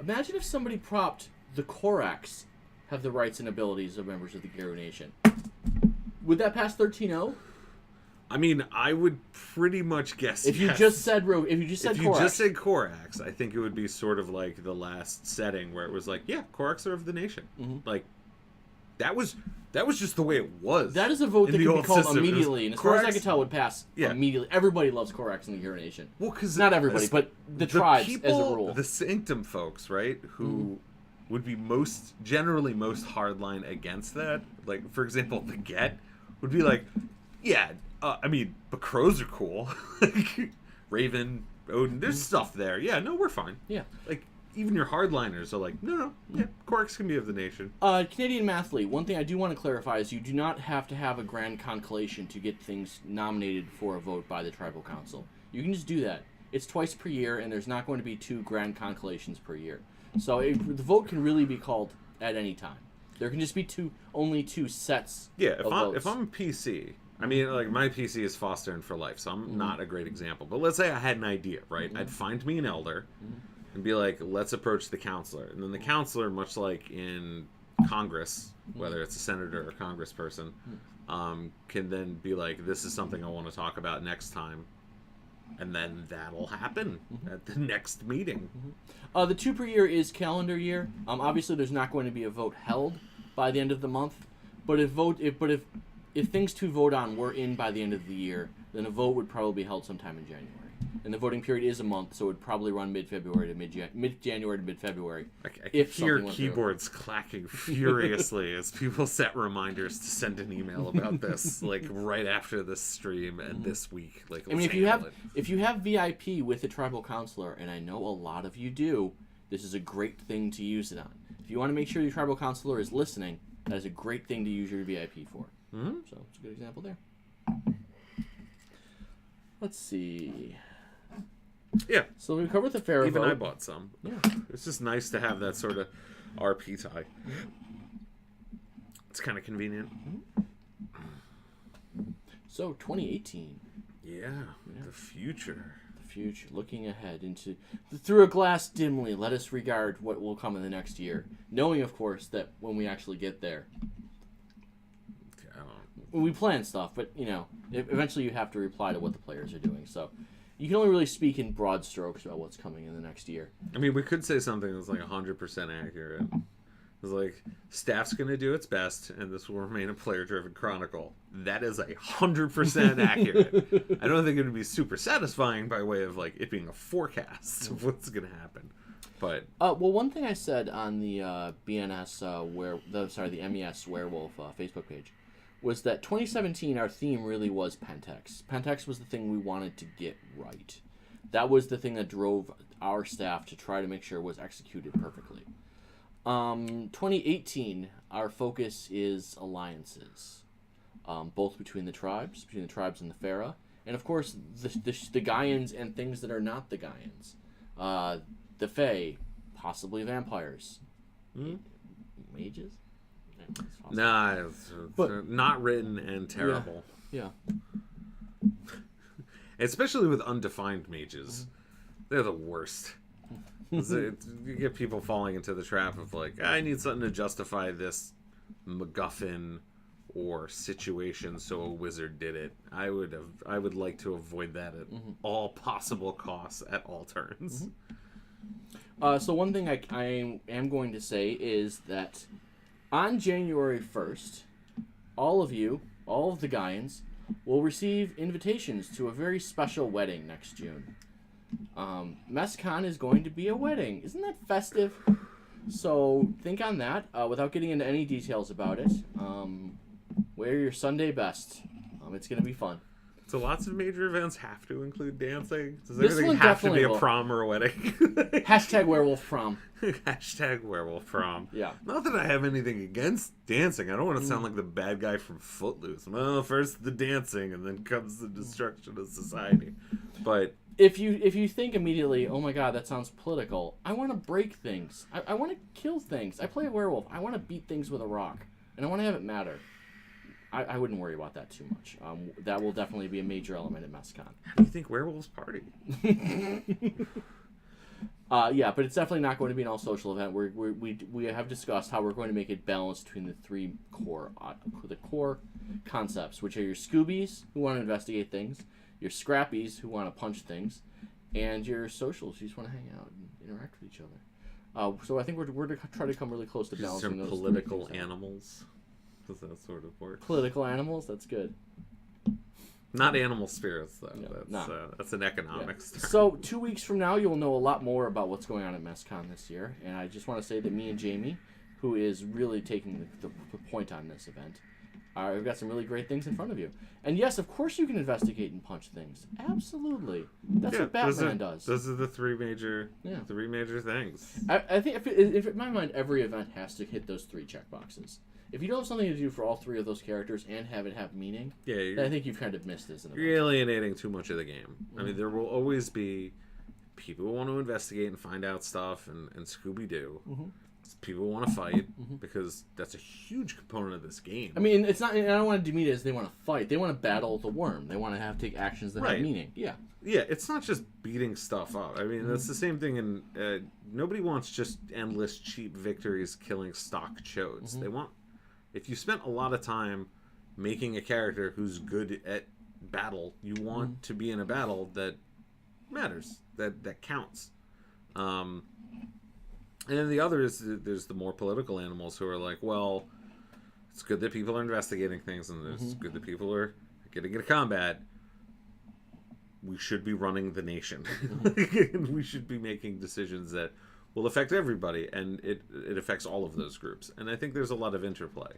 Imagine if somebody propped the Korax have the rights and abilities of members of the Caribou Nation. Would that pass 13-0? I mean, I would pretty much guess if you yes. just said Korax. If you just said Korax, I think it would be sort of like the last setting where it was like, yeah, Korax are of the nation. Mm-hmm. Like that was just the way it was. That is a vote that could be called system. immediately, and as far as I can tell, would pass immediately. Everybody loves Korax in the Caribou Nation. Well, because not everybody, but the tribes people, as a rule. The Sanctum folks, right, who would be generally most hardline against that. Like, for example, the Get would be like, yeah, I mean, but crows are cool. Like, Raven, Odin, there's stuff there. Yeah, no, we're fine. Yeah. Like, even your hardliners are like, no, yeah, Korax can be of the nation. Canadian Mathlete, one thing I do want to clarify is you do not have to have a grand conclave to get things nominated for a vote by the Tribal Council. You can just do that. It's twice per year, and there's not going to be 2 grand conclaves per year. So the vote can really be called at any time. There can just be only 2 sets of votes. If I'm a PC, I mean, like, my PC is Fostering for Life, so I'm not a great example. But let's say I had an idea, right? I'd find me an elder and be like, let's approach the counselor. And then the counselor, much like in Congress, whether it's a senator or congressperson, can then be like, this is something I want to talk about next time. And then that'll happen at the next meeting. The 2 per year is calendar year. Obviously, there's not going to be a vote held by the end of the month. But if things to vote on were in by the end of the year, then a vote would probably be held sometime in January. And the voting period is a month, so it would probably run mid-February to mid-January to mid-February. I can hear keyboards clacking furiously as people set reminders to send an email about this, like right after this stream and this week. Like, I mean, if you have VIP with the tribal counselor, and I know a lot of you do, this is a great thing to use it on. If you want to make sure your tribal counselor is listening, that is a great thing to use your VIP for. So it's a good example there. Let's see. Yeah. So we covered the fair Even vote. I bought some. Yeah. It's just nice to have that sort of RP tie. It's kind of convenient. So 2018. Yeah. The future. The future. Looking ahead into through a glass dimly, let us regard what will come in the next year. Knowing, of course, that when we actually get there, we plan stuff, but, you know, eventually you have to reply to what the players are doing. So you can only really speak in broad strokes about what's coming in the next year. I mean, we could say something that's like 100% accurate. It's like, staff's going to do its best, and this will remain a player-driven chronicle. That is 100% accurate. I don't think it would be super satisfying by way of, like, it being a forecast of what's going to happen. But well, one thing I said on the BNS, the MES Werewolf Facebook page, was that 2017, our theme really was Pentex. Pentex was the thing we wanted to get right. That was the thing that drove our staff to try to make sure it was executed perfectly. 2018, our focus is alliances, both between the tribes and the Farah, and of course the Gaians and things that are not the Gaians. The Fae, possibly vampires, mages. Nah, it's not written and terrible. Yeah. Especially with undefined mages. They're the worst. You get people falling into the trap of like, I need something to justify this MacGuffin or situation, so a wizard did it. I would like to avoid that at all possible costs at all turns. So one thing I am going to say is that on January 1st, all of the Gaians, will receive invitations to a very special wedding next June. MESCON is going to be a wedding. Isn't that festive? So think on that. Without getting into any details about it, wear your Sunday best. It's going to be fun. So lots of major events have to include dancing? Does This everything one have to be definitely a will. prom or a wedding? Hashtag werewolf prom. Hashtag werewolf prom. Yeah. Not that I have anything against dancing. I don't want to sound like the bad guy from Footloose. Well, first the dancing, and then comes the destruction of society. But if you think immediately, oh my god, that sounds political, I want to break things. I want to kill things. I play a werewolf. I want to beat things with a rock. And I want to have it matter. I wouldn't worry about that too much. That will definitely be a major element at MessCon. How do you think Werewolves party? Yeah, but it's definitely not going to be an all-social event. We have discussed how we're going to make it balanced between the three core concepts, which are your Scoobies, who want to investigate things, your Scrappies, who want to punch things, and your Socials, who just want to hang out and interact with each other. So I think we're to try to come really close to balancing those political animals. Does that sort of work? Political animals? That's good. Not animal spirits, though. No, that's an economics term. So 2 weeks from now, you'll know a lot more about what's going on at MessCon this year. And I just want to say that me and Jamie, who is really taking the point on this event, we've got some really great things in front of you. And yes, of course you can investigate and punch things. Absolutely. That's what Batman does. Those are the three major things. I think, if in my mind, every event has to hit those three checkboxes. If you don't have something to do for all three of those characters and have it have meaning, then I think you've kind of missed this. You're alienating too much of the game. Mm-hmm. I mean, there will always be people who want to investigate and find out stuff, and Scooby-Doo. Mm-hmm. People want to fight, because that's a huge component of this game. I mean, it's not. I don't want to demean it as they want to fight. They want to battle the worm. They want to take actions that have meaning. Yeah. Yeah, it's not just beating stuff up. I mean, that's the same thing in... nobody wants just endless, cheap victories killing stock chodes. They want... If you spent a lot of time making a character who's good at battle, you want to be in a battle that matters, that counts. And then the other is there's the more political animals who are like, well, it's good that people are investigating things, and it's good that people are getting into combat. We should be running the nation. We should be making decisions that will affect everybody, and it affects all of those groups. And I think there's a lot of interplay.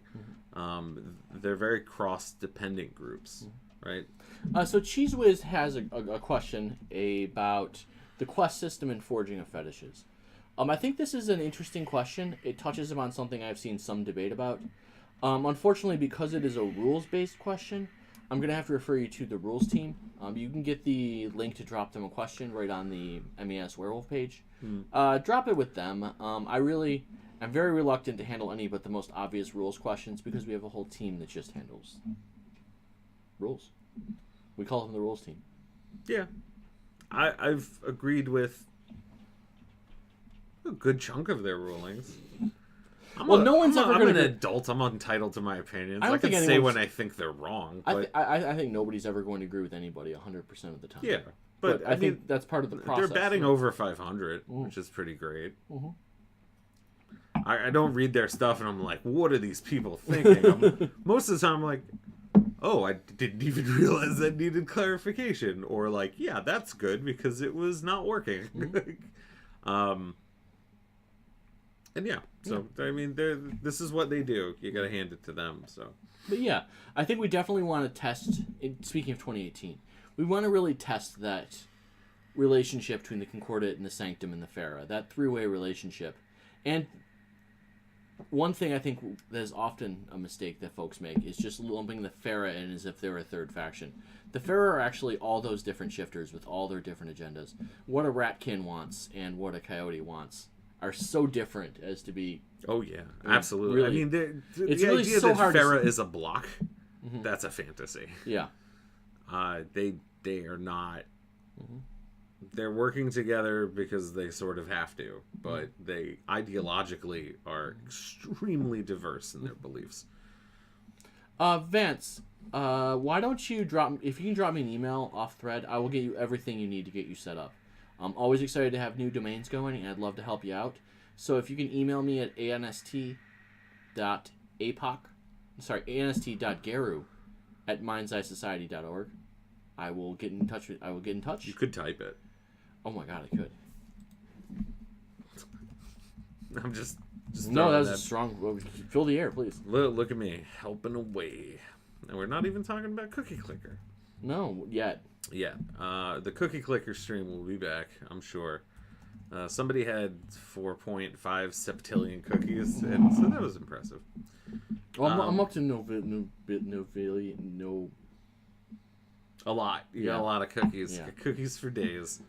They're very cross-dependent groups, right? So Cheese Whiz has a question about the quest system and forging of fetishes. I think this is an interesting question. It touches upon something I've seen some debate about. Unfortunately, because it is a rules-based question, I'm going to have to refer you to the rules team. You can get the link to drop them a question right on the MES Werewolf page. Drop it with them. I'm very reluctant to handle any but the most obvious rules questions, because we have a whole team that just handles rules. We call them the rules team. Yeah. I've agreed with a good chunk of their rulings. I'm an adult. I'm entitled to my opinions. I can say when I think they're wrong. But I think nobody's ever going to agree with anybody 100% of the time. Yeah, but I think that's part of the process. They're batting over 500, which is pretty great. I don't read their stuff and I'm like, what are these people thinking? Most of the time I'm like, oh, I didn't even realize that needed clarification. Or like, yeah, that's good because it was not working. And yeah, so I mean, this is what they do. You got to hand it to them. So, but yeah, I think we definitely want to test. Speaking of 2018, we want to really test that relationship between the Concordat and the Sanctum and the Farah, that three-way relationship. And one thing I think that is often a mistake that folks make is just lumping the Farah in as if they're a third faction. The Farah are actually all those different shifters with all their different agendas. What a Ratkin wants and what a Coyote wants are so different as to be. Oh yeah, absolutely. Really, I mean, it's the really idea so that hard. Farah is a block. That's a fantasy. Yeah. They are not. They're working together because they sort of have to, but they ideologically are extremely diverse in their beliefs. Vance, why don't you if you can drop me an email off thread, I will get you everything you need to get you set up. I'm always excited to have new domains going, and I'd love to help you out. So if you can email me at anst.garu@mindseyesociety.org, I will get in touch. You could type it. Oh my god, I could. I'm just no, that was a strong. Fill the air, please. Look at me helping away, and we're not even talking about Cookie Clicker. No, yet. Yeah, the Cookie Clicker stream will be back, I'm sure. Somebody had 4.5 septillion cookies, and so that was impressive. Well, I'm up to no. A lot. You got a lot of cookies. Yeah. Cookies for days.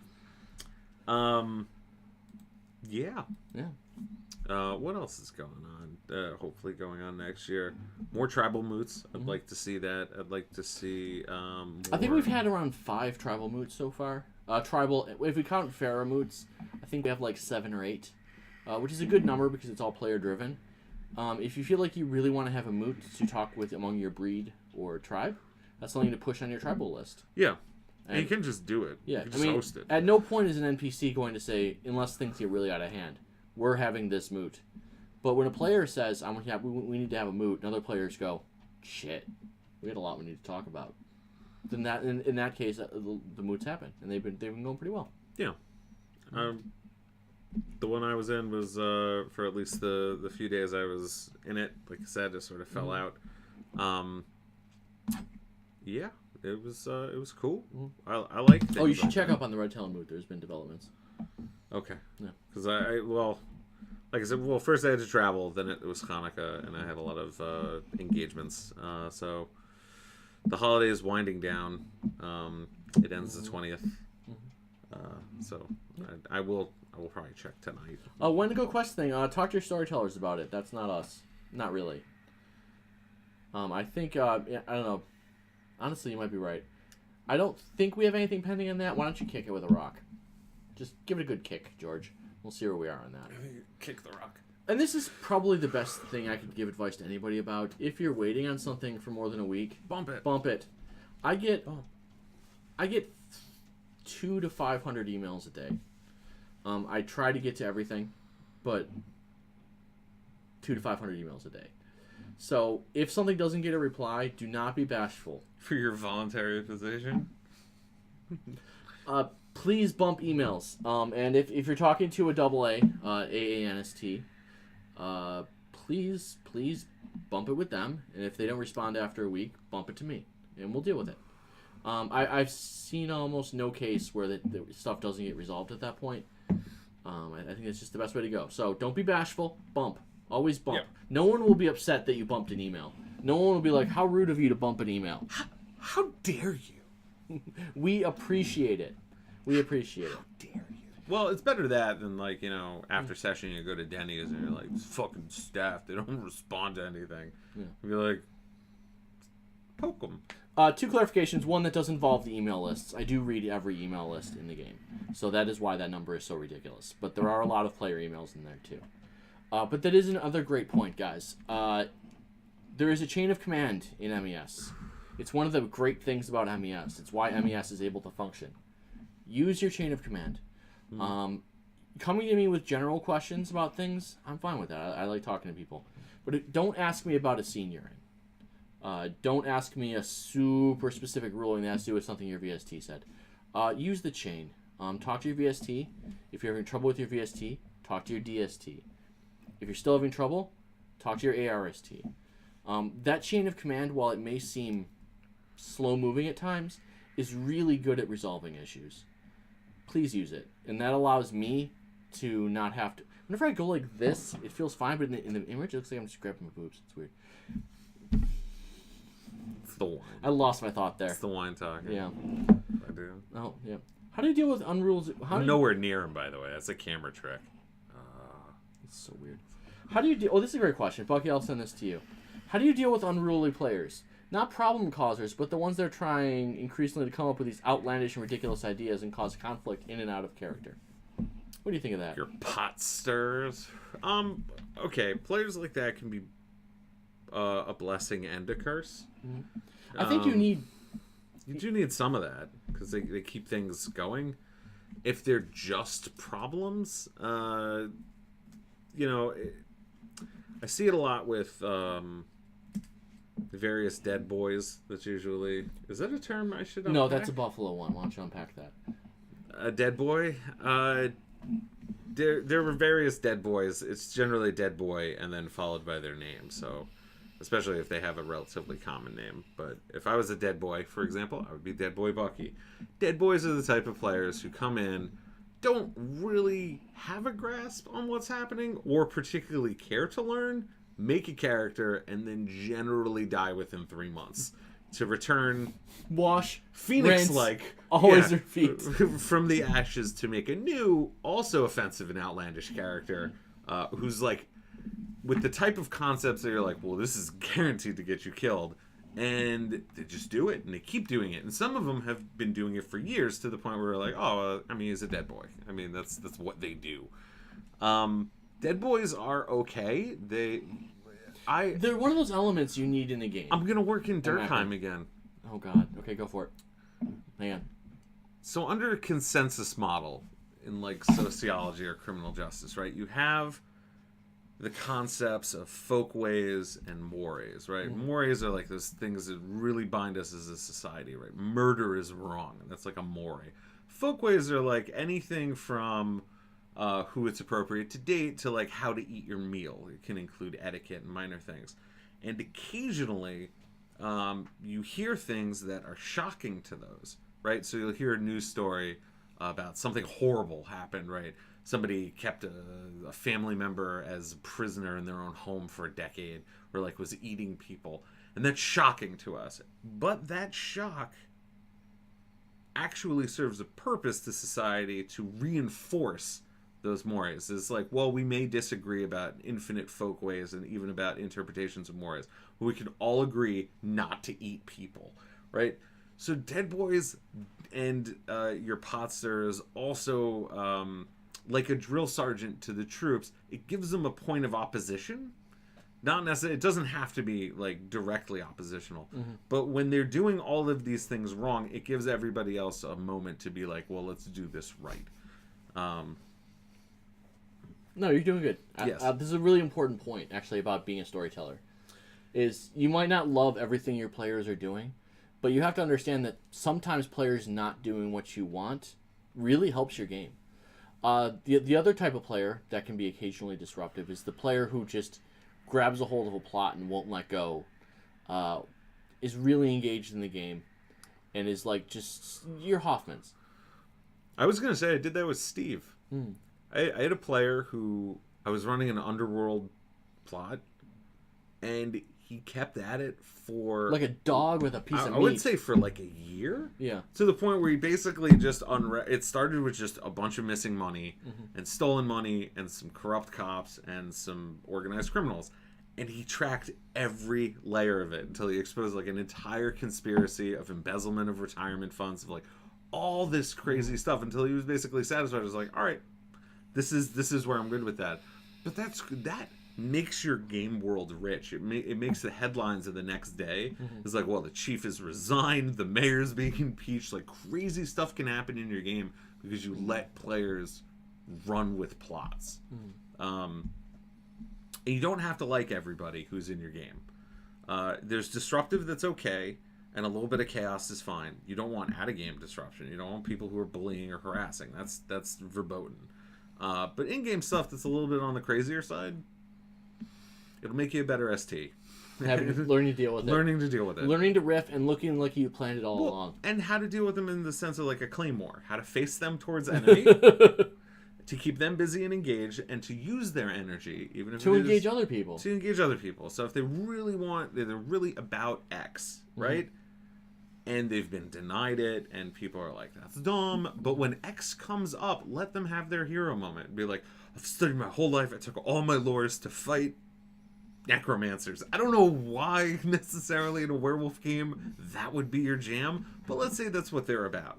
Yeah. What else is going on? Hopefully going on next year. More tribal moots. I'd like to see that. I'd like to see. I think we've had around 5 tribal moots so far. Tribal, if we count Pharaoh moots, I think we have like 7 or 8, which is a good number because it's all player driven. If you feel like you really want to have a moot to talk with among your breed or tribe, that's something to push on your tribal list. Yeah. And you can just do it. Yeah, you can just host it. At no point is an NPC going to say, unless things get really out of hand, we're having this moot. But when a player says, we need to have a moot, and other players go, shit, we had a lot we need to talk about. Then that in that case, the moots happen, and they've been going pretty well. Yeah. The one I was in was for at least the few days I was in it. Like I said, it sort of fell out. Yeah, it was cool. I like things. Oh, you should check up on the Red Tail moot. There's been developments. Okay. Yeah. Because like I said, first I had to travel, then it was Hanukkah, and I had a lot of engagements. So the holiday is winding down. It ends the 20th. So I will probably check tonight. Wendigo Quest thing. Talk to your storytellers about it. That's not us. Not really. I think I don't know. Honestly, you might be right. I don't think we have anything pending on that. Why don't you kick it with a rock? Just give it a good kick, George. We'll see where we are on that. Kick the rock. And this is probably the best thing I could give advice to anybody about. If you're waiting on something for more than a week, bump it. Bump it. I get 200 to 500 emails a day. I try to get to everything, but 200 to 500 emails a day. So if something doesn't get a reply, do not be bashful. For your voluntary position? Please bump emails. And if you're talking to a AA, AANST, please bump it with them. And if they don't respond after a week, bump it to me, and we'll deal with it. I've seen almost no case where the stuff doesn't get resolved at that point. I think it's just the best way to go. So don't be bashful. Bump. Always bump. Yep. No one will be upset that you bumped an email. No one will be like, how rude of you to bump an email. How dare you? We appreciate it. We appreciate it. How dare you? Well, it's better that than, like, after session you go to Denny's and you're like, this fucking staff, they don't respond to anything. Yeah. You're like, poke them. 2 clarifications. One, that does involve the email lists. I do read every email list in the game. So that is why that number is so ridiculous. But there are a lot of player emails in there, too. But that is another great point, guys. There is a chain of command in MES. It's one of the great things about MES. It's why MES is able to function. Use your chain of command. Coming to me with general questions about things, I'm fine with that. I like talking to people. But don't ask me about a scene you're in. Don't ask me a super specific ruling that has to do with something your VST said. Use the chain. Talk to your VST. If you're having trouble with your VST, talk to your DST. If you're still having trouble, talk to your ARST. That chain of command, while it may seem slow-moving at times, is really good at resolving issues. Please use it. And that allows me to not have to... Whenever I go like this, it feels fine, but in the image, it looks like I'm just grabbing my boobs. It's weird. It's the wine. I lost my thought there. It's the wine talking. Yeah. I do. Oh, yeah. How do you deal with unrules? I'm nowhere near him, by the way. That's a camera trick. It's so weird. How do you deal... Oh, this is a great question. Bucky, I'll send this to you. How do you deal with unruly players? Not problem causers, but the ones that are trying increasingly to come up with these outlandish and ridiculous ideas and cause conflict in and out of character. What do you think of that? Your pot stirs. Okay, players like that can be a blessing and a curse. Mm-hmm. I think you need... You do need some of that, because they keep things going. If they're just problems, I see it a lot with various dead boys. That's usually... Is that a term I should unpack? No, that's a Buffalo one. Why don't you unpack that? A dead boy? There were various dead boys. It's generally dead boy and then followed by their name. So, especially if they have a relatively common name. But if I was a dead boy, for example, I would be Dead Boy Bucky. Dead boys are the type of players who come in, don't really have a grasp on what's happening or particularly care to learn, make a character, and then generally die within 3 months to return wash Phoenix-like, rinse, always repeat from the ashes to make a new, also offensive and outlandish character who's like, with the type of concepts that you're like, well, this is guaranteed to get you killed. And they just do it, and they keep doing it. And some of them have been doing it for years to the point where we're like, oh, I mean, he's a dead boy. I mean, that's what they do. Dead boys are okay. They're one of those elements you need in the game. I'm going to work in Durkheim again. Oh, God. Okay, go for it. Hang on. So under a consensus model in, like, sociology or criminal justice, right, you have the concepts of folkways and mores, right? Mm-hmm. Mores are like those things that really bind us as a society, right? Murder is wrong, and that's like a more. Folkways are like anything from who it's appropriate to date to like how to eat your meal. It can include etiquette and minor things. And occasionally, you hear things that are shocking to those, right? So you'll hear a news story about something horrible happened, right? Somebody kept a family member as a prisoner in their own home for a decade, or like was eating people. And that's shocking to us. But that shock actually serves a purpose to society to reinforce those mores. It's like, well, we may disagree about infinite folkways and even about interpretations of mores, but we can all agree not to eat people, right? So dead boys and your potsters also... like a drill sergeant to the troops, it gives them a point of opposition. Not necessarily, it doesn't have to be like directly oppositional, but when they're doing all of these things wrong, it gives everybody else a moment to be like, well, let's do this right. No, you're doing good. Yes. This is a really important point, actually, about being a storyteller. Is you might not love everything your players are doing, but you have to understand that sometimes players not doing what you want really helps your game. The other type of player that can be occasionally disruptive is the player who just grabs a hold of a plot and won't let go, is really engaged in the game, and is like just your Hoffmans. I was going to say I did that with Steve. I had a player who I was running an underworld plot, and he kept at it for... like a dog with a piece of meat. I would say for like a year. Yeah. To the point where he basically just it started with just a bunch of missing money and stolen money and some corrupt cops and some organized criminals. And he tracked every layer of it until he exposed like an entire conspiracy of embezzlement of retirement funds, of like all this crazy stuff, until he was basically satisfied. He was like, all right, this is where I'm good with that. But that makes your game world rich. It makes the headlines of the next day. It's like, well, the chief is resigned, the mayor's being impeached. Like, crazy stuff can happen in your game because you let players run with plots. And you don't have to like everybody who's in your game. There's disruptive that's okay, and a little bit of chaos is fine. You don't want out-of-game disruption. You don't want people who are bullying or harassing. That's verboten. But in-game stuff that's a little bit on the crazier side, it'll make you a better ST. Learning to deal with it. Learning to deal with it. Learning to riff and looking like you planned it all along. And how to deal with them in the sense of like a claymore. How to face them towards enemy. To keep them busy and engaged, and to use their energy, even if to engage other people. To engage other people. So if they really they're really about X, right? And they've been denied it, and people are like, that's dumb. But when X comes up, let them have their hero moment. Be like, I've studied my whole life. I took all my lores to fight necromancers. I don't know why necessarily in a werewolf game that would be your jam, but let's say that's what they're about.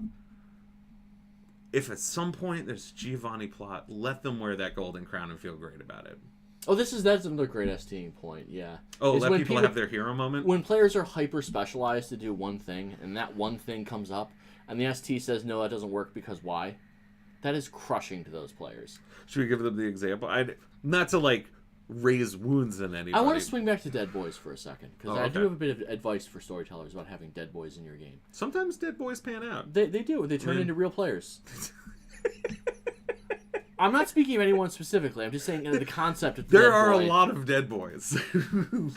If at some point there's a Giovanni plot, let them wear that golden crown and feel great about it. Oh, that's another great ST point, yeah. Oh, let people have their hero moment? When players are hyper-specialized to do one thing, and that one thing comes up, and the ST says, no, that doesn't work because why? That is crushing to those players. Should we give them the example? Not to, like, raise wounds in anybody. I want to swing back to Dead Boys for a second, because I do have a bit of advice for storytellers about having Dead Boys in your game. Sometimes Dead Boys pan out. They do. They turn into real players. I'm not speaking of anyone specifically. I'm just saying the concept of there are a lot of Dead Boys.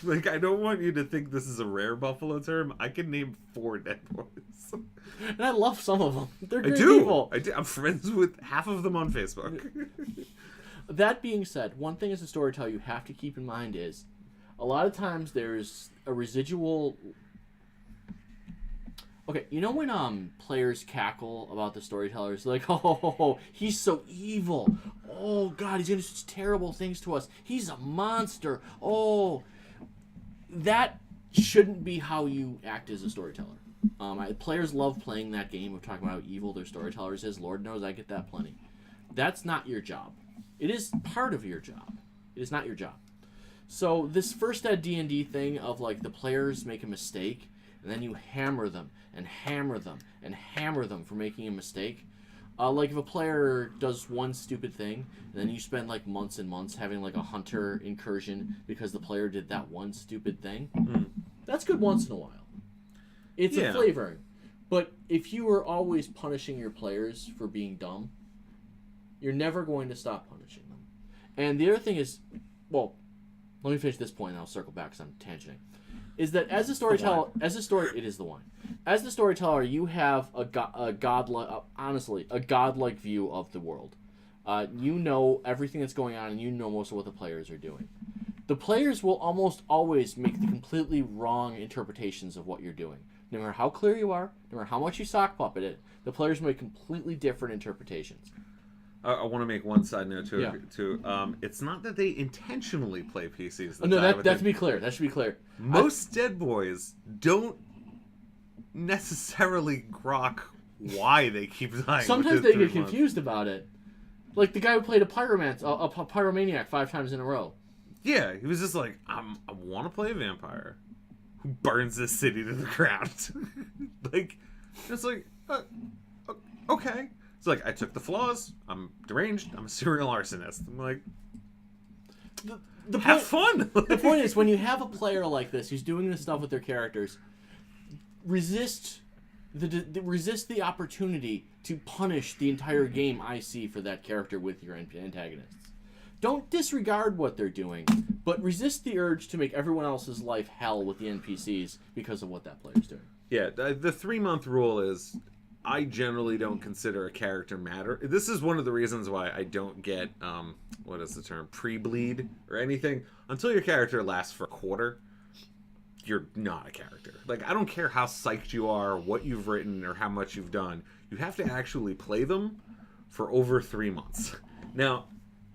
Like, I don't want you to think this is a rare Buffalo term. I can name 4 Dead Boys. And I love some of them. They're great people. I do. I'm friends with half of them on Facebook. That being said, one thing as a storyteller you have to keep in mind is a lot of times there's a residual Okay, you know when players cackle about the storytellers, like, oh, he's so evil. Oh God, he's gonna do such terrible things to us. He's a monster. Oh, that shouldn't be how you act as a storyteller. Players love playing that game of talking about how evil their storytellers is. Lord knows I get that plenty. That's not your job. It is part of your job. It is not your job. So this first ed D&D thing of like the players make a mistake and then you hammer them and hammer them and hammer them for making a mistake. Like if a player does one stupid thing and then you spend like months and months having like a hunter incursion because the player did that one stupid thing, that's good once in a while. It's a flavoring. But if you are always punishing your players for being dumb, you're never going to stop punishing them. And the other thing is, well, let me finish this point and I'll circle back because I'm tangenting. Is that as a storyteller, it is the one. As the storyteller, you have a godlike view of the world. You know everything that's going on, and you know most of what the players are doing. The players will almost always make the completely wrong interpretations of what you're doing. No matter how clear you are, no matter how much you sock puppet it, the players make completely different interpretations. I want to make one side note too. It's not that they intentionally play PCs. That to be clear. That should be clear. Most Dead Boys don't necessarily grok why they keep dying. Sometimes they get confused about it. Like the guy who played a pyromaniac 5 times in a row. Yeah, he was just like, I want to play a vampire who burns this city to the ground. Like, it's like, okay. It's like, I took the flaws. I'm deranged. I'm a serial arsonist. I'm like, have fun. The point is, when you have a player like this who's doing this stuff with their characters, resist the opportunity to punish the entire game I see for that character with your antagonists. Don't disregard what they're doing, but resist the urge to make everyone else's life hell with the NPCs because of what that player's doing. Yeah, the 3-month rule is, I generally don't consider a character matter. This is one of the reasons why I don't get, what is the term, pre-bleed or anything. Until your character lasts for a quarter, you're not a character. Like, I don't care how psyched you are, what you've written, or how much you've done. You have to actually play them for over 3 months. Now,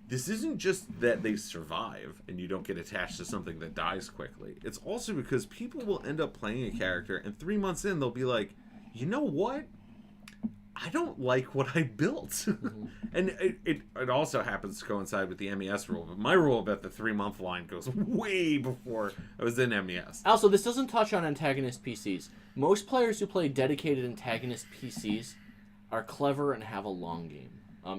this isn't just that they survive and you don't get attached to something that dies quickly. It's also because people will end up playing a character and 3 months in, they'll be like, you know what? I don't like what I built. Mm-hmm. And it also happens to coincide with the MES rule. But my rule about the 3-month line goes way before I was in MES. Also, this doesn't touch on antagonist PCs. Most players who play dedicated antagonist PCs are clever and have a long game.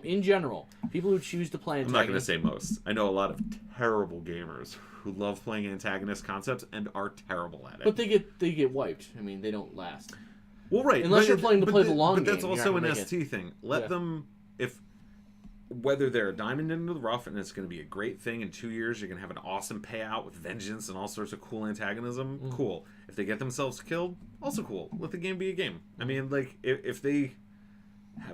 In general, people who choose to play antagonist... I'm not going to say most. I know a lot of terrible gamers who love playing antagonist concepts and are terrible at it. But they get wiped. I mean, they don't last. Well, right. Unless you're playing to play the long game. But that's also an ST thing. Let them, whether they're a diamond into the rough and it's going to be a great thing in 2 years, you're going to have an awesome payout with vengeance and all sorts of cool antagonism, cool. If they get themselves killed, also cool. Let the game be a game. I mean, like, if they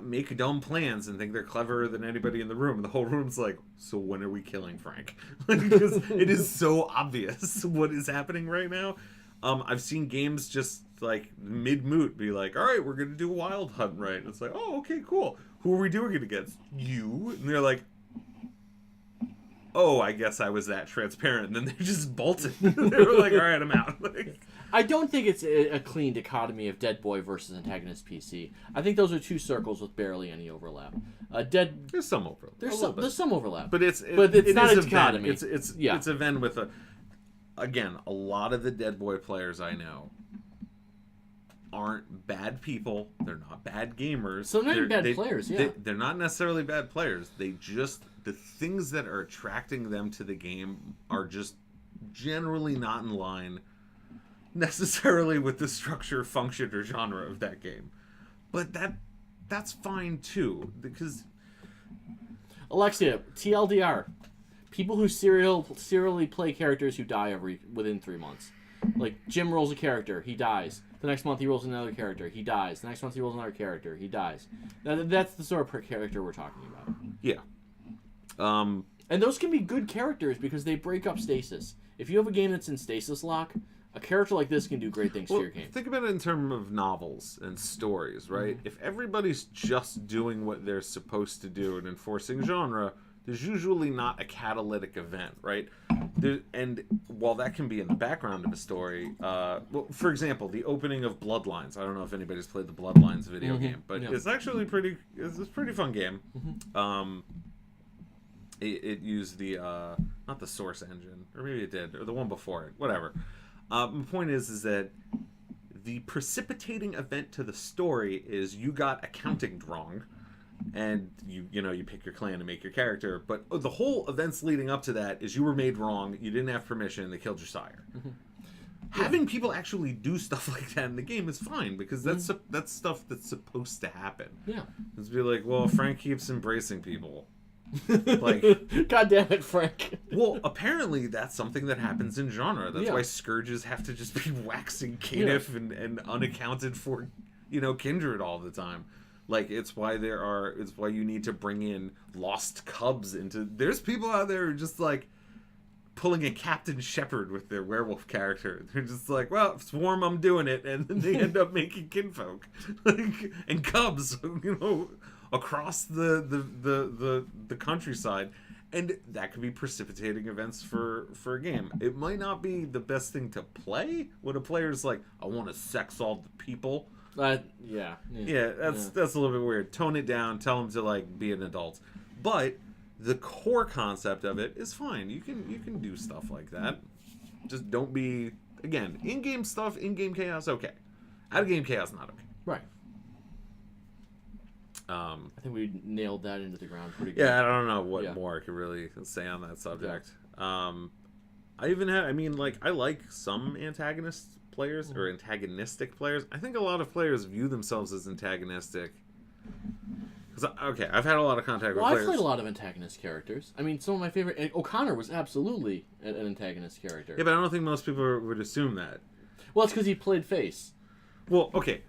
make dumb plans and think they're cleverer than anybody in the room, the whole room's like, so when are we killing Frank? Because it is so obvious what is happening right now. I've seen games just like mid-moot be like, all right, we're gonna do a wild hunt, right? And it's like, oh, okay, cool. Who are we doing it against? You. And they're like, oh, I guess I was that transparent. And then they just bolted. They were like, all right, I'm out. Like, I don't think it's a clean dichotomy of Dead Boy versus antagonist PC. I think those are two circles with barely any overlap. There's some overlap. There's some overlap. But it's not a dichotomy. It's a Venn with a... Again, a lot of the Dead Boy players I know aren't bad people. They're not bad gamers. So they're not bad players, yeah. They're not necessarily bad players. They just... The things that are attracting them to the game are just generally not in line necessarily with the structure, function, or genre of that game. But that's fine, too. Because... Alexia, TLDR. People who serially play characters who die within 3 months. Like, Jim rolls a character, he dies. The next month he rolls another character, he dies. The next month he rolls another character, he dies. That's the sort of character we're talking about. Yeah. And those can be good characters because they break up stasis. If you have a game that's in stasis lock, a character like this can do great things to your game. Think about it in terms of novels and stories, right? If everybody's just doing what they're supposed to do and enforcing genre, there's usually not a catalytic event, right? And while that can be in the background of a story, well, for example, the opening of Bloodlines. I don't know if anybody's played the Bloodlines video game, but it's actually it's a pretty fun game. It used the not the Source engine, or maybe it did, or the one before it, whatever. My point is that the precipitating event to the story is you got accounting wrong, and you pick your clan to make your character, but the whole events leading up to that is you were made wrong, you didn't have permission, they killed your sire. Having people actually do stuff like that in the game is fine, because that's stuff that's supposed to happen. It's be like, well, Frank keeps embracing people. Like, God damn it, Frank. Well, apparently that's something that happens in genre. That's why scourges have to just be waxing caitiff and unaccounted for, kindred all the time. Like, it's why you need to bring in lost cubs into. There's people out there who are just like pulling a Captain Shepherd with their werewolf character. They're just like, well, swarm, I'm doing it, and then they end up making kinfolk, and cubs, across the countryside, and that could be precipitating events for a game. It might not be the best thing to play when a player's like, I want to sex all the people. That's a little bit weird. Tone it down. Tell them to like be an adult. But the core concept of it is fine. You can do stuff like that. Just don't be, again, in-game stuff, in-game chaos, okay. Out-of-game chaos, not okay. Right. I think we nailed that into the ground pretty good. Yeah, I don't know what more I could really say on that subject. I like some antagonist players or antagonistic players. I think a lot of players view themselves as antagonistic. I've had a lot of contact with players. I've played a lot of antagonist characters. I mean, some of my favorite... O'Connor was absolutely an antagonist character. Yeah, but I don't think most people would assume that. Well, it's because he played face. Well, okay.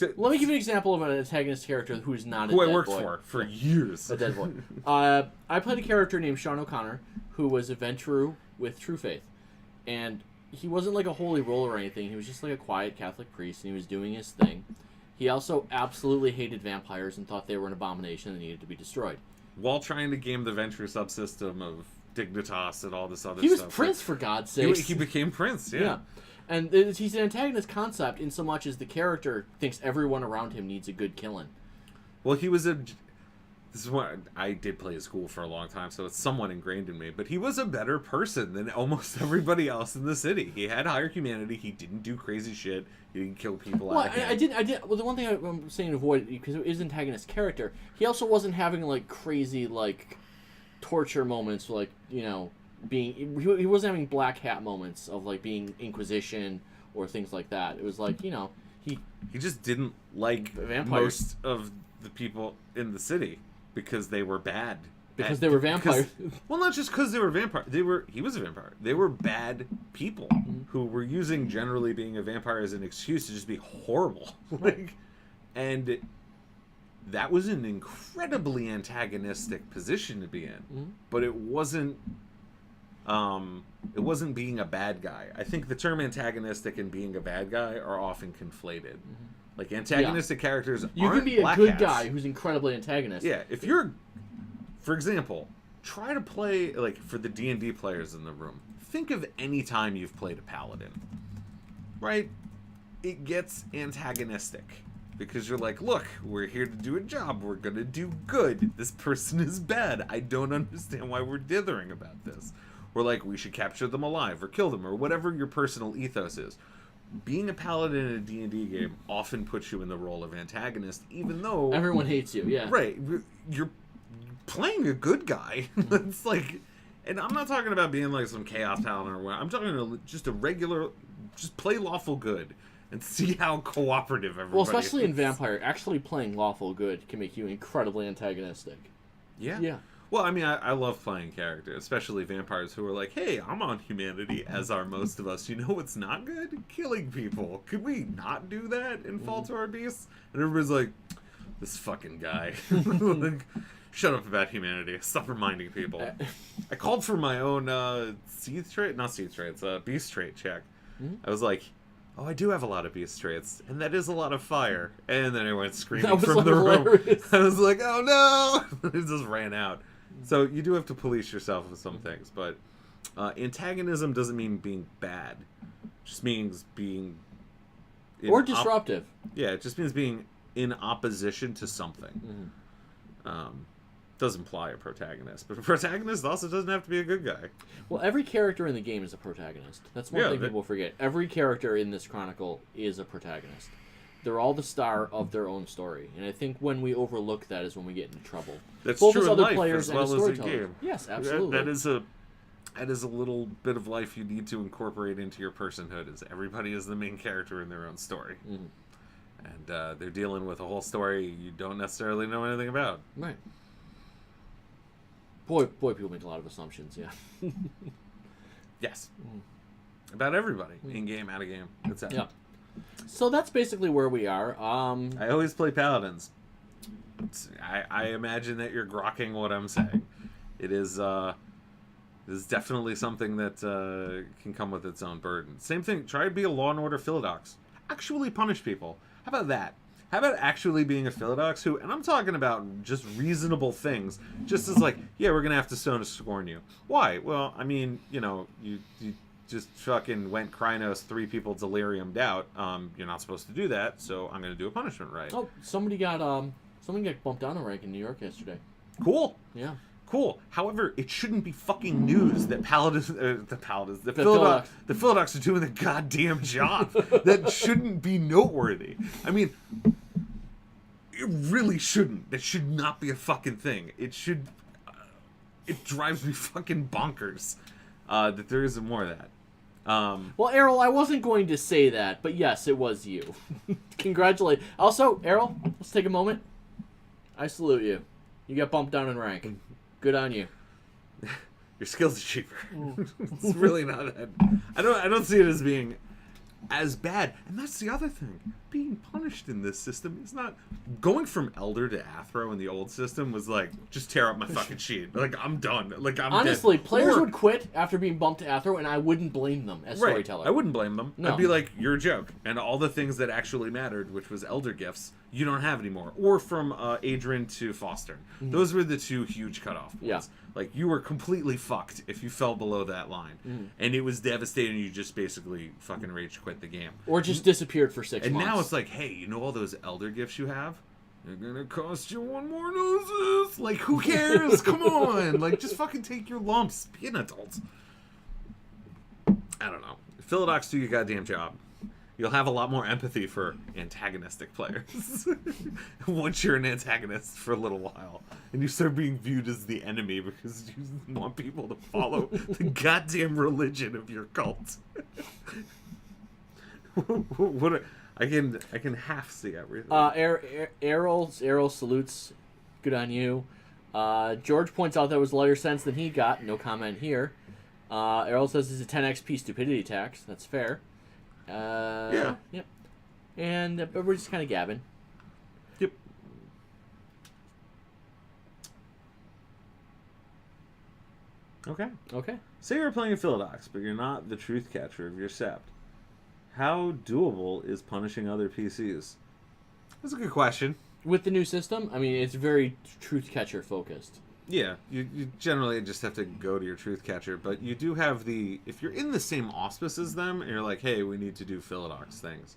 Let me give you an example of an antagonist character who's not a who dead I worked boy. for years. A dead boy. I played a character named Sean O'Connor, who was a Ventrue with True Faith. And he wasn't like a holy roller or anything. He was just like a quiet Catholic priest, and he was doing his thing. He also absolutely hated vampires and thought they were an abomination and needed to be destroyed. While trying to game the Ventrue subsystem of Dignitas and all this other stuff. He was Prince, for God's sake. He became Prince, yeah. And he's an antagonist concept in so much as the character thinks everyone around him needs a good killing. Well, he was this is what I did play at school for a long time, so it's somewhat ingrained in me. But he was a better person than almost everybody else in the city. He had higher humanity. He didn't do crazy shit. He didn't kill people. Well, I did. Well, the one thing I'm saying to avoid, because it is antagonist character, he also wasn't having like crazy like torture moments, like being. He wasn't having black hat moments of like being Inquisition or things like that. It was like he just didn't like vampires. Most of the people in the city. Because they were bad. Because they were vampires. Well, not just because they were vampires. He was a vampire. They were bad people who were using generally being a vampire as an excuse to just be horrible. And that was an incredibly antagonistic position to be in. But it wasn't being a bad guy. I think the term antagonistic and being a bad guy are often conflated. Like, antagonistic characters you aren't can be a black good hats. guy who's incredibly antagonistic. Yeah, if you're... For example, try to play, like, for the D&D players in the room, think of any time you've played a paladin. Right? It gets antagonistic. Because you're like, look, we're here to do a job. We're going to do good. This person is bad. I don't understand why we're dithering about this. We're like, we should capture them alive or kill them or whatever your personal ethos is. Being a paladin in a D&D game often puts you in the role of antagonist, even though... Everyone hates you, yeah. Right. You're playing a good guy. It's like... And I'm not talking about being like some chaos paladin or what. I'm talking about just a regular... Just play lawful good and see how cooperative everybody Well, especially is. in Vampire, actually playing lawful good can make you incredibly antagonistic. Yeah. Yeah. Well, I mean, I love playing characters, especially vampires who are like, hey, I'm on humanity, as are most of us. You know what's not good? Killing people. Could we not do that and fall to our beasts? And everybody's like, this fucking guy. Like, shut up about humanity. Stop reminding people. I called for my own beast trait check. I was like, oh, I do have a lot of beast traits, and that is a lot of fire. And then I went screaming That was from the room. hilarious. I was like, oh no! It just ran out. So you do have to police yourself with some things, but antagonism doesn't mean being bad. It just means being... Or disruptive. Yeah, it just means being in opposition to something. Does imply a protagonist, but a protagonist also doesn't have to be a good guy. Well, every character in the game is a protagonist. That's one thing people forget. Every character in this chronicle is a protagonist. They're all the star of their own story, and I think when we overlook that is when we get into trouble. That's both true as in other life players as well and as a storytellers. game. Yes, absolutely. That is a little bit of life you need to incorporate into your personhood. Is everybody is the main character in their own story, and they're dealing with a whole story you don't necessarily know anything about. Right. Boy, people make a lot of assumptions. Yeah. Yes. About everybody, in game, out of game, etc. Yeah. So that's basically where we are. I always play paladins. I imagine that you're grokking what I'm saying. It is definitely something that can come with its own burden. Same thing. Try to be a Law and Order Philodox. Actually punish people. How about that? How about actually being a Philodox who, and I'm talking about just reasonable things, just as like, yeah, we're going to have to stone or scorn you. Why? Well, I mean, you just fucking went Krynos, 3 people deliriumed out. You're not supposed to do that, so I'm going to do a punishment right. Oh, somebody got bumped down a rank in New York yesterday. Cool. Yeah. Cool. However, it shouldn't be fucking news that the Philodox are doing the goddamn job. That shouldn't be noteworthy. I mean, it really shouldn't. That should not be a fucking thing. It should. It drives me fucking bonkers that there isn't more of that. Well, Errol, I wasn't going to say that, but yes, it was you. Congratulate. Also, Errol, let's take a moment. I salute you. You got bumped down in rank. Good on you. Your skills are cheaper. It's really not that. I don't see it as being as bad. And that's the other thing. Being punished in this system is not... Going from Elder to Athro in the old system was like, just tear up my fucking sheet. Like, I'm done. Like, I'm Honestly, dead. players would quit after being bumped to Athro, and I wouldn't blame them as storytellers. I wouldn't blame them. No. I'd be like, you're a joke. And all the things that actually mattered, which was Elder gifts, you don't have anymore. Or from Adrian to Foster. Those were the 2 huge cutoff points. Yeah. Like, you were completely fucked if you fell below that line. And it was devastating. You just basically fucking rage quit the game. Or just disappeared for 6 And months. now it's like, hey, you know all those Elder gifts you have? They're gonna cost you 1 more noses. Like, who cares? Come on. Like, just fucking take your lumps. Be an adult. I don't know. Philodox, do your goddamn job. You'll have a lot more empathy for antagonistic players once you're an antagonist for a little while and you start being viewed as the enemy because you want people to follow the goddamn religion of your cult. I can half see everything. Errol salutes. Good on you. George points out that was lighter sense than he got. No comment here. Errol says it's a 10 XP stupidity tax. That's fair. Yeah. Yep. And but we're just kind of gabbing. Yep. Okay. Say you're playing a Philodox, but you're not the truth catcher of your sept. How doable is punishing other PCs? That's a good question. With the new system, I mean, it's very truth catcher focused. Yeah, you generally just have to go to your truth catcher, but you do have if you're in the same auspice as them, and you're like, hey, we need to do Philodox things,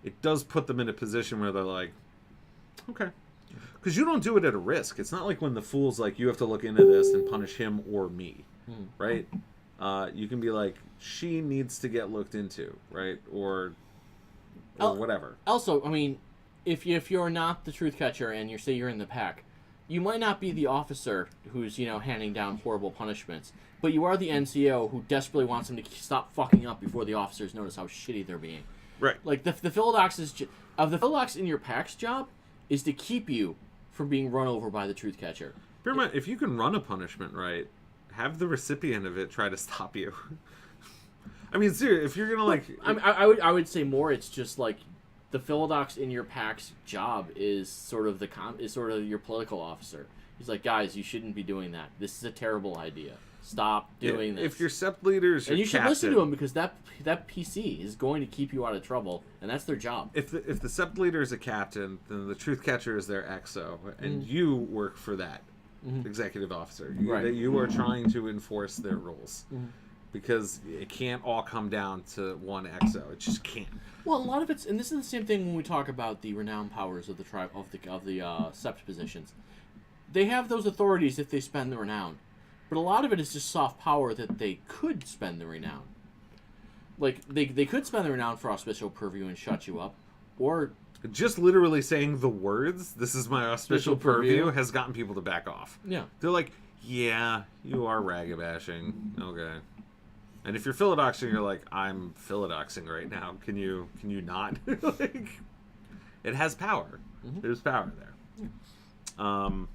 it does put them in a position where they're like, okay. Because you don't do it at a risk. It's not like when the fool's like, you have to look into this and punish him or me, right? You can be like, she needs to get looked into, right? Or whatever. Also, I mean, if you're not the truth catcher and you say you're in the pack, you might not be the officer who's, handing down horrible punishments, but you are the NCO who desperately wants them to stop fucking up before the officers notice how shitty they're being. Right. Like, the Philodox in your pack's job is to keep you from being run over by the truth catcher. Bear in mind, if you can run a punishment right, have the recipient of it try to stop you. I mean, seriously, if you're gonna like, I would say more. It's just like the Philodox in your pack's job is sort of your political officer. He's like, guys, you shouldn't be doing that. This is a terrible idea. Stop doing this. If your sept leader is your and you should captain, listen to him because that PC is going to keep you out of trouble, and that's their job. If the sept leader is a captain, then the truth catcher is their XO, and you work for that executive officer. You are trying to enforce their rules. Because it can't all come down to one XO. It just can't. Well, a lot of it's, and this is the same thing when we talk about the renowned powers of the tribe of the sept positions. They have those authorities if they spend the renown, but a lot of it is just soft power that they could spend the renown. Like they could spend the renown for auspicial purview and shut you up, or just literally saying the words "This is my auspicial purview" has gotten people to back off. Yeah, they're like, "Yeah, you are ragabashing, okay." And if you're philodoxing, you're like, I'm philodoxing right now. Can you not? Like, it has power. There's power there. I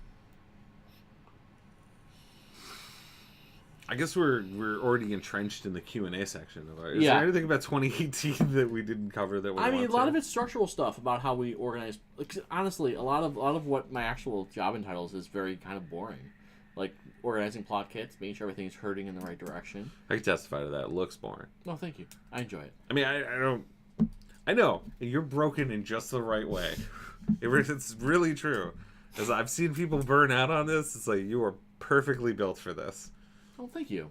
guess we're already entrenched in the Q&A section. Is there anything about 2018 that we didn't cover that we want to? I mean, a lot of it's structural stuff about how we organize. Like, honestly, a lot of what my actual job entitles is very kind of boring. Like organizing plot kits, making sure everything's herding in the right direction. I can testify to that. It looks boring. Oh, thank you. I enjoy it. I mean, I don't... I know. You're broken in just the right way. It's really true. As I've seen people burn out on this, it's like, you are perfectly built for this. Oh, thank you.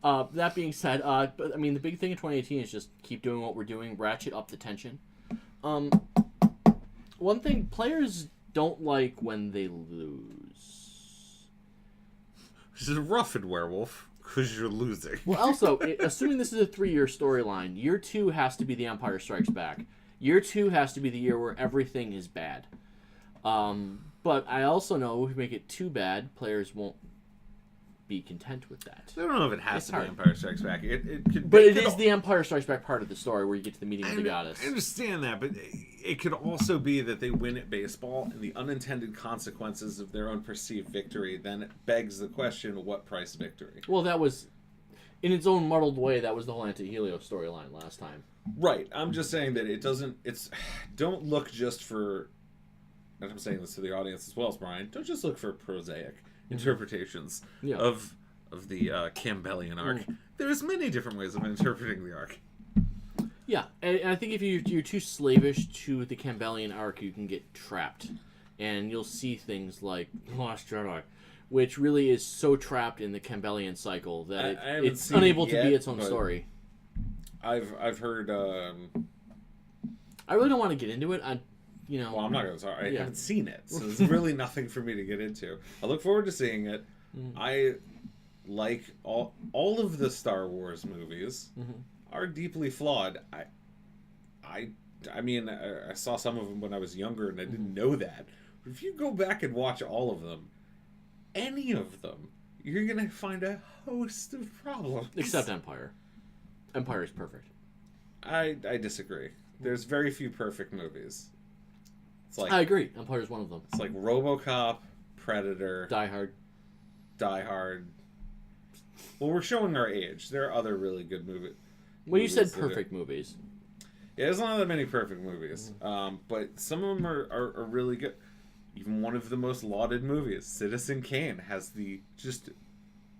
That being said, but I mean, the big thing in 2018 is just keep doing what we're doing, ratchet up the tension. One thing, players don't like when they lose. This is rough in Werewolf, because you're losing. Well, also, assuming this is a 3-year storyline, year 2 has to be the Empire Strikes Back. Year 2 has to be the year where everything is bad. But I also know if we make it too bad, players won't be content with that. I don't know if it has to be Empire Strikes Back. It could, but it is the Empire Strikes Back part of the story where you get to the meeting with the goddess. I understand that, but it could also be that they win at baseball and the unintended consequences of their own perceived victory then begs the question, what price victory? Well, that was, in its own muddled way, that was the whole Anti-Helio storyline last time. Right. I'm just saying that it doesn't, don't look just for, and I'm saying this to the audience as well as Brian, don't just look for prosaic interpretations of the Campbellian arc. There's many different ways of interpreting the arc. Yeah, and I think if you're too slavish to the Campbellian arc, you can get trapped. And you'll see things like Lost Jedi, which really is so trapped in the Campbellian cycle that it's unable to be its own story. I've heard... I really don't want to get into it. Well, I'm not going to talk. I haven't seen it, so there's really nothing for me to get into. I look forward to seeing it. I like all of the Star Wars movies are deeply flawed. I mean, I saw some of them when I was younger, and I didn't know that. But if you go back and watch all of them, any of them, you're going to find a host of problems. Except Empire. Empire is perfect. I disagree. There's very few perfect movies. It's like, I agree. Empire is one of them. It's like RoboCop, Predator, Die Hard. Well, we're showing our age. There are other really good movies. Well, you said perfect movies. Yeah, there's not that many perfect movies. But some of them are really good. Even one of the most lauded movies, Citizen Kane, has the just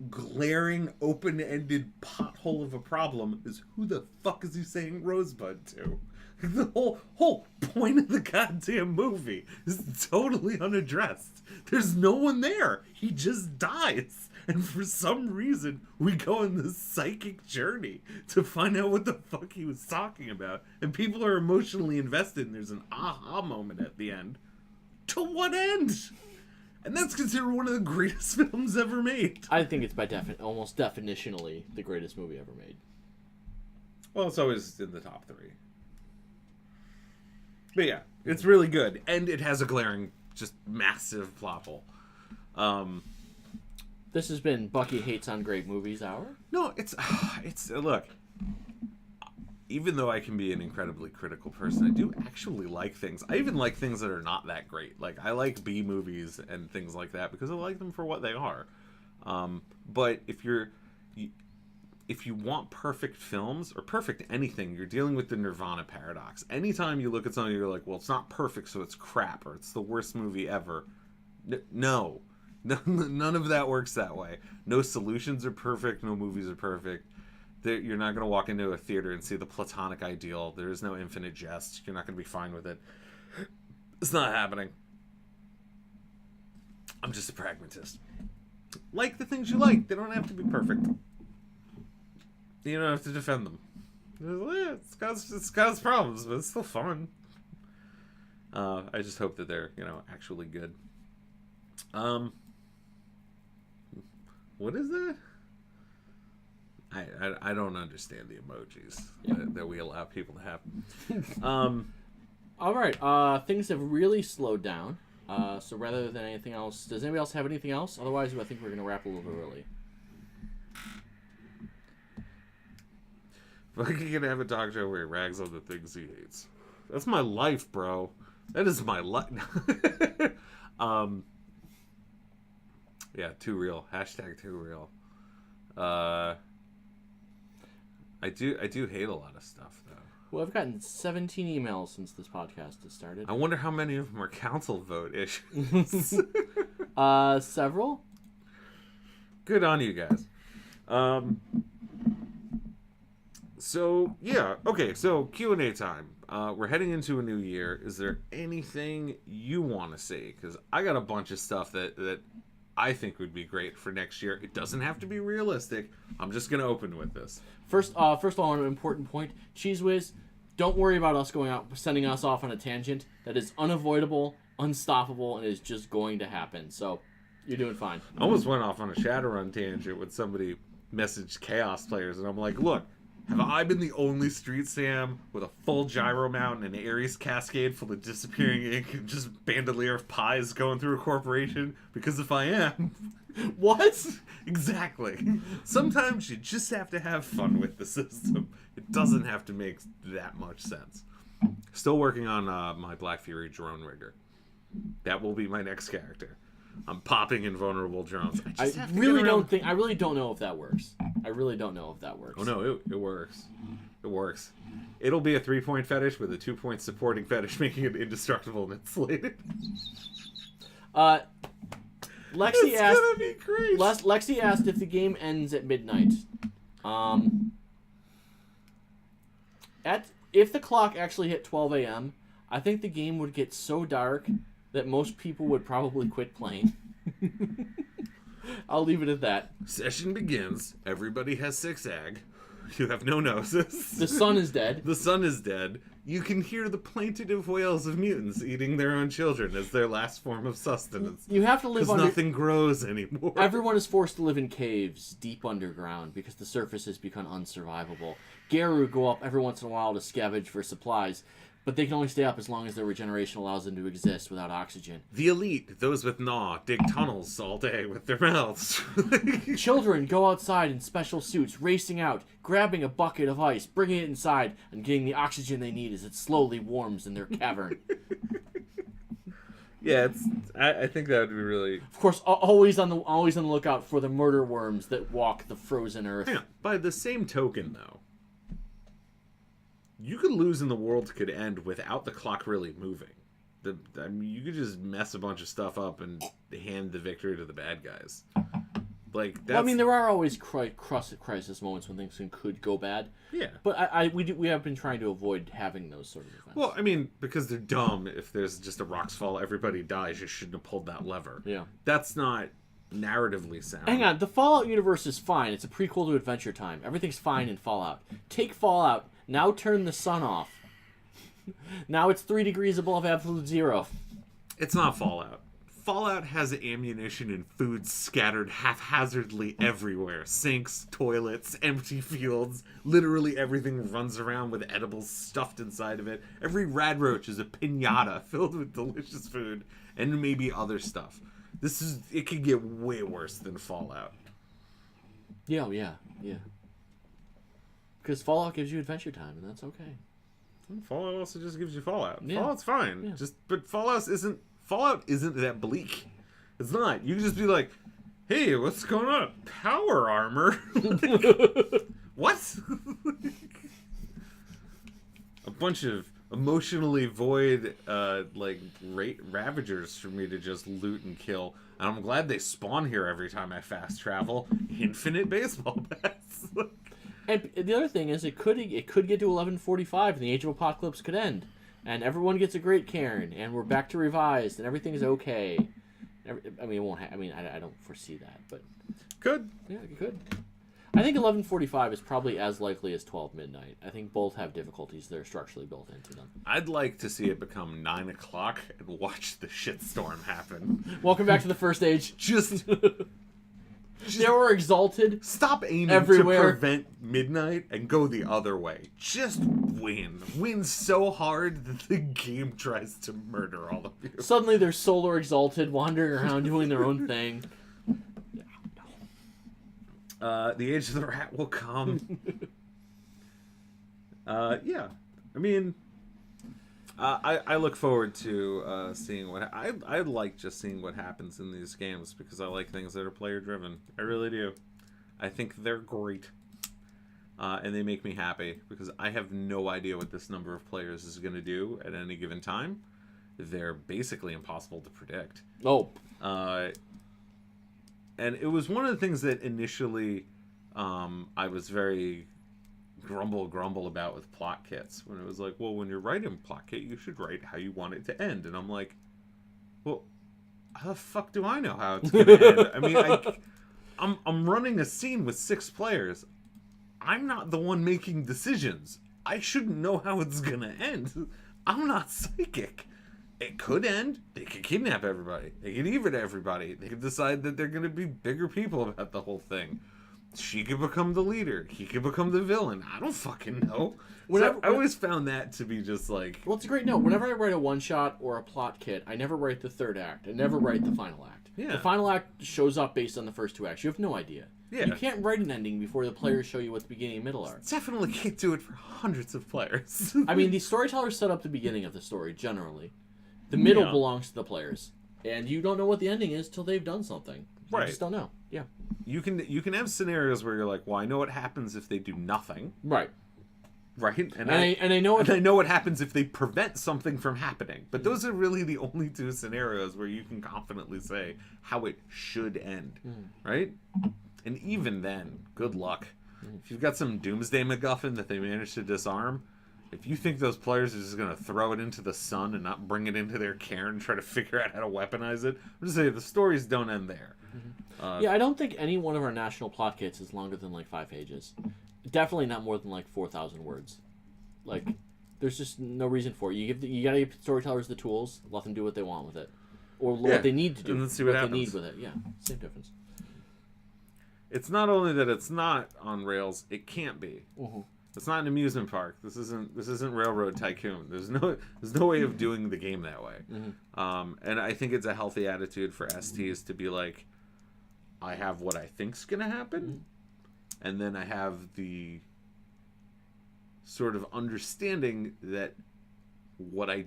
glaring, open-ended pothole of a problem is who the fuck is he saying Rosebud to? The whole point of the goddamn movie is totally unaddressed. There's no one there. He just dies. And for some reason, we go on this psychic journey to find out what the fuck he was talking about. And people are emotionally invested, and there's an aha moment at the end. To what end? And that's considered one of the greatest films ever made. I think it's by almost definitionally the greatest movie ever made. Well, it's always in the top 3. But yeah, it's really good. And it has a glaring, just massive plot hole. This has been Bucky Hates on Great Movies Hour. No, it's look, even though I can be an incredibly critical person, I do actually like things. I even like things that are not that great. Like, I like B movies and things like that because I like them for what they are. But if you want perfect films or perfect anything, you're dealing with the Nirvana paradox. Anytime you look at something, you're like, well, it's not perfect, so it's crap, or it's the worst movie ever. No. None of that works that way. No solutions are perfect. No movies are perfect. You're not going to walk into a theater and see the platonic ideal. There is no infinite jest. You're not going to be fine with it. It's not happening. I'm just a pragmatist. Like the things you like. They don't have to be perfect. You don't have to defend them. It's got its problems, but it's still fun. I just hope that they're, actually good. What is that? I don't understand the emojis that we allow people to have. All right. Things have really slowed down. So rather than anything else, does anybody else have anything else? Otherwise, I think we're going to wrap a little bit early. If I could have a talk show where he rags on the things he hates. That's my life, bro. That is my life. Yeah, too real. Hashtag too real. I do hate a lot of stuff, though. Well, I've gotten 17 emails since this podcast has started. I wonder how many of them are council vote issues. Several. Good on you guys. So, yeah. Okay, so Q&A time. We're heading into a new year. Is there anything you want to say? Because I got a bunch of stuff that I think would be great for next year. It doesn't have to be realistic. I'm just going to open with this. First of all, an important point. Cheese Whiz, don't worry about us sending us off on a tangent. That is unavoidable, unstoppable, and is just going to happen. So, you're doing fine. I almost went off on a Shadowrun tangent when somebody messaged Chaos players, and I'm like, look, have I been the only Street Sam with a full gyro mount and an Ares cascade full of disappearing ink and just bandolier of pies going through a corporation? Because if I am... What? Exactly. Sometimes you just have to have fun with the system. It doesn't have to make that much sense. Still working on my Black Fury drone rigger. That will be my next character. I'm popping invulnerable drones. I really don't know if that works. Oh no, it works. It works. It'll be a 3-point fetish with a 2-point supporting fetish, making it indestructible and insulated. Lexi It's asked. gonna be great. Lexi asked if the game ends at midnight. If the clock actually hit 12 a.m., I think the game would get so dark that most people would probably quit playing. I'll leave it at that. Session begins. Everybody has 6-ag. You have no noses. The sun is dead. The sun is dead. You can hear the plaintive wails of mutants eating their own children as their last form of sustenance. You have to live because nothing grows anymore. Everyone is forced to live in caves deep underground because the surface has become unsurvivable. Geru go up every once in a while to scavenge for supplies, but they can only stay up as long as their regeneration allows them to exist without oxygen. The elite, those with gnaw, dig tunnels all day with their mouths. Children go outside in special suits, racing out, grabbing a bucket of ice, bringing it inside, and getting the oxygen they need as it slowly warms in their cavern. Yeah, I think that would be really... Of course, always on the lookout for the murder worms that walk the frozen earth. Yeah, by the same token, though, you could lose and the world could end without the clock really moving. You could just mess a bunch of stuff up and hand the victory to the bad guys. Like, that's... Well, I mean, there are always crisis moments when things could go bad. Yeah. But we have been trying to avoid having those sort of events. Well, I mean, because they're dumb. If there's just a rocks fall, everybody dies. You shouldn't have pulled that lever. Yeah. That's not narratively sound. Hang on. The Fallout universe is fine. It's a prequel to Adventure Time. Everything's fine in Fallout. Take Fallout. Now turn the sun off. Now it's 3 degrees above absolute zero. It's not Fallout. Fallout has ammunition and food scattered haphazardly everywhere. Sinks, toilets, empty fields. Literally everything runs around with edibles stuffed inside of it. Every rad roach is a piñata filled with delicious food and maybe other stuff. It could get way worse than Fallout. Yeah. Because Fallout gives you Adventure Time, and that's okay. Fallout also just gives you Fallout. Yeah. Fallout's fine. Yeah. But Fallout isn't that bleak. It's not. You can just be like, hey, what's going on? Power armor? What? A bunch of emotionally void ravagers for me to just loot and kill. And I'm glad they spawn here every time I fast travel. Infinite baseball bats. And the other thing is, it could get to 11:45, and the Age of Apocalypse could end, and everyone gets a great cairn, and we're back to revised, and everything's okay. I mean, it won't. I don't foresee that, but Could. Yeah, it could. I think 11:45 is probably as likely as 12 midnight. I think both have difficulties that are structurally built into them. I'd like to see it become 9 o'clock and watch the shitstorm happen. Welcome back to the First Age. Just They were exalted. stop aiming everywhere to prevent midnight and go the other way. Just win. Win so hard that the game tries to murder all of you. Suddenly they're solar exalted, wandering around doing their own thing. The Age of the Rat will come. Yeah. I mean, I look forward to seeing what... I like just seeing what happens in these games because I like things that are player-driven. I really do. I think they're great. And they make me happy because I have no idea what this number of players is going to do at any given time. They're basically impossible to predict. Oh. And it was one of the things that initially I was very grumble about with plot kits. When it was like, well, when you're writing a plot kit, you should write how you want it to end. And I'm like, well, how the fuck do I know how it's going to end? I mean, I'm running a scene with 6 players. I'm not the one making decisions. I shouldn't know how it's going to end. I'm not psychic. It could end. They could kidnap everybody. They could evade everybody. They could decide that they're going to be bigger people about the whole thing. She could become the leader. He could become the villain. I don't fucking know. I always found that to be just like... Well, it's a great note. Whenever I write a one-shot or a plot kit, I never write the third act. I never write the final act. Yeah. The final act shows up based on the first 2 acts. You have no idea. Yeah. You can't write an ending before the players show you what the beginning and middle are. Definitely can't do it for hundreds of players. I mean, the storytellers set up the beginning of the story, generally. The middle belongs to the players. And you don't know what the ending is till they've done something. You just don't know. Yeah. You can have scenarios where you're like, well, I know what happens if they do nothing. Right. Right? And I know I know what happens if they prevent something from happening. But those are really the only 2 scenarios where you can confidently say how it should end. Right? And even then, good luck. If you've got some doomsday MacGuffin that they managed to disarm, if you think those players are just going to throw it into the sun and not bring it into their cairn and try to figure out how to weaponize it, I'm just saying the stories don't end there. Yeah, I don't think any one of our national plot kits is longer than like 5 pages. Definitely not more than like 4,000 words. Like, there's just no reason for it. You gotta give storytellers the tools, let them do what they want with it, or what they need to do. And let's see what happens. They need with it. Yeah, same difference. It's not only that it's not on rails; it can't be. Mm-hmm. It's not an amusement park. This isn't Railroad Tycoon. There's no way of doing the game that way. Mm-hmm. And I think it's a healthy attitude for STs to be like, I have what I think's gonna happen, and then I have the sort of understanding that what I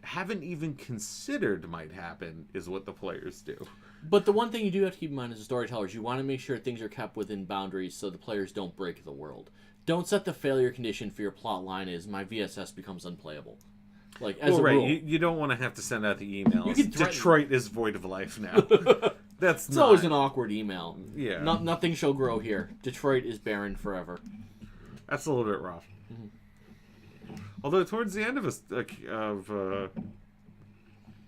haven't even considered might happen is what the players do. But the one thing you do have to keep in mind as a storyteller is you want to make sure things are kept within boundaries so the players don't break the world. Don't set the failure condition for your plot line as my VSS becomes unplayable. Like, as a rule. You don't want to have to send out the emails. Detroit is void of life now. It's always an awkward email. Yeah. Nothing shall grow here. Detroit is barren forever. That's a little bit rough. Although towards the end of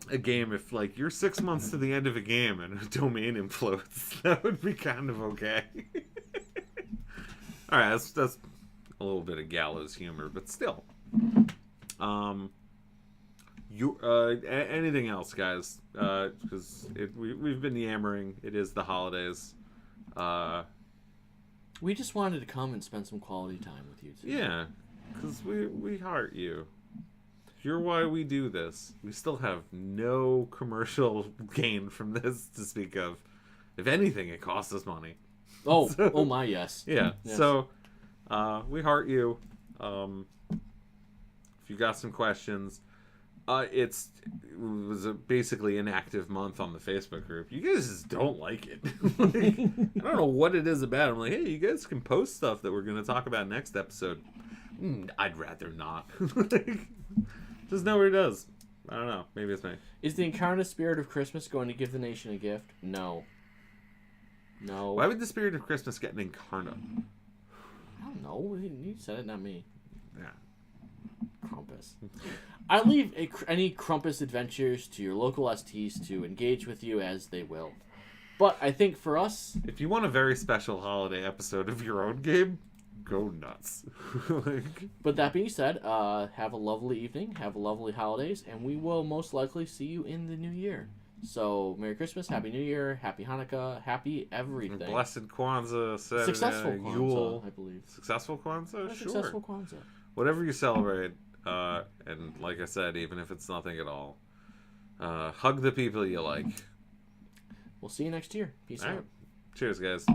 a game, if like you're 6 months to the end of a game and a domain implodes, that would be kind of okay. All right, that's a little bit of gallows humor, but still. Anything else, guys? Because we've been yammering. It is the holidays. We just wanted to come and spend some quality time with you today. Yeah, because we heart you. You're why we do this. We still have no commercial gain from this to speak of. If anything, it costs us money. Oh, oh my, yes. Yeah, yes. So we heart you. If you got some questions, it was basically an active month on the Facebook group. You guys just don't like it. Like, I don't know what it is about. I'm like, hey, you guys can post stuff that we're going to talk about next episode. I'd rather not. Just nobody does. I don't know. Maybe it's me. Is the incarnate spirit of Christmas going to give the nation a gift? No. No. Why would the spirit of Christmas get an incarnate? I don't know. You said it, not me. Yeah. Krampus. I leave any Krampus adventures to your local STs to engage with you as they will. But I think for us... If you want a very special holiday episode of your own game, go nuts. But that being said, have a lovely evening, have a lovely holidays, and we will most likely see you in the new year. So, Merry Christmas, Happy New Year, Happy Hanukkah, Happy everything. Blessed Kwanzaa, Successful Kwanzaa, Yule. I believe. Successful Kwanzaa? Sure. Successful Kwanzaa. Whatever you celebrate, and like I said, even if it's nothing at all, hug the people you like. We'll see you next year. Peace All out. right. Cheers, guys.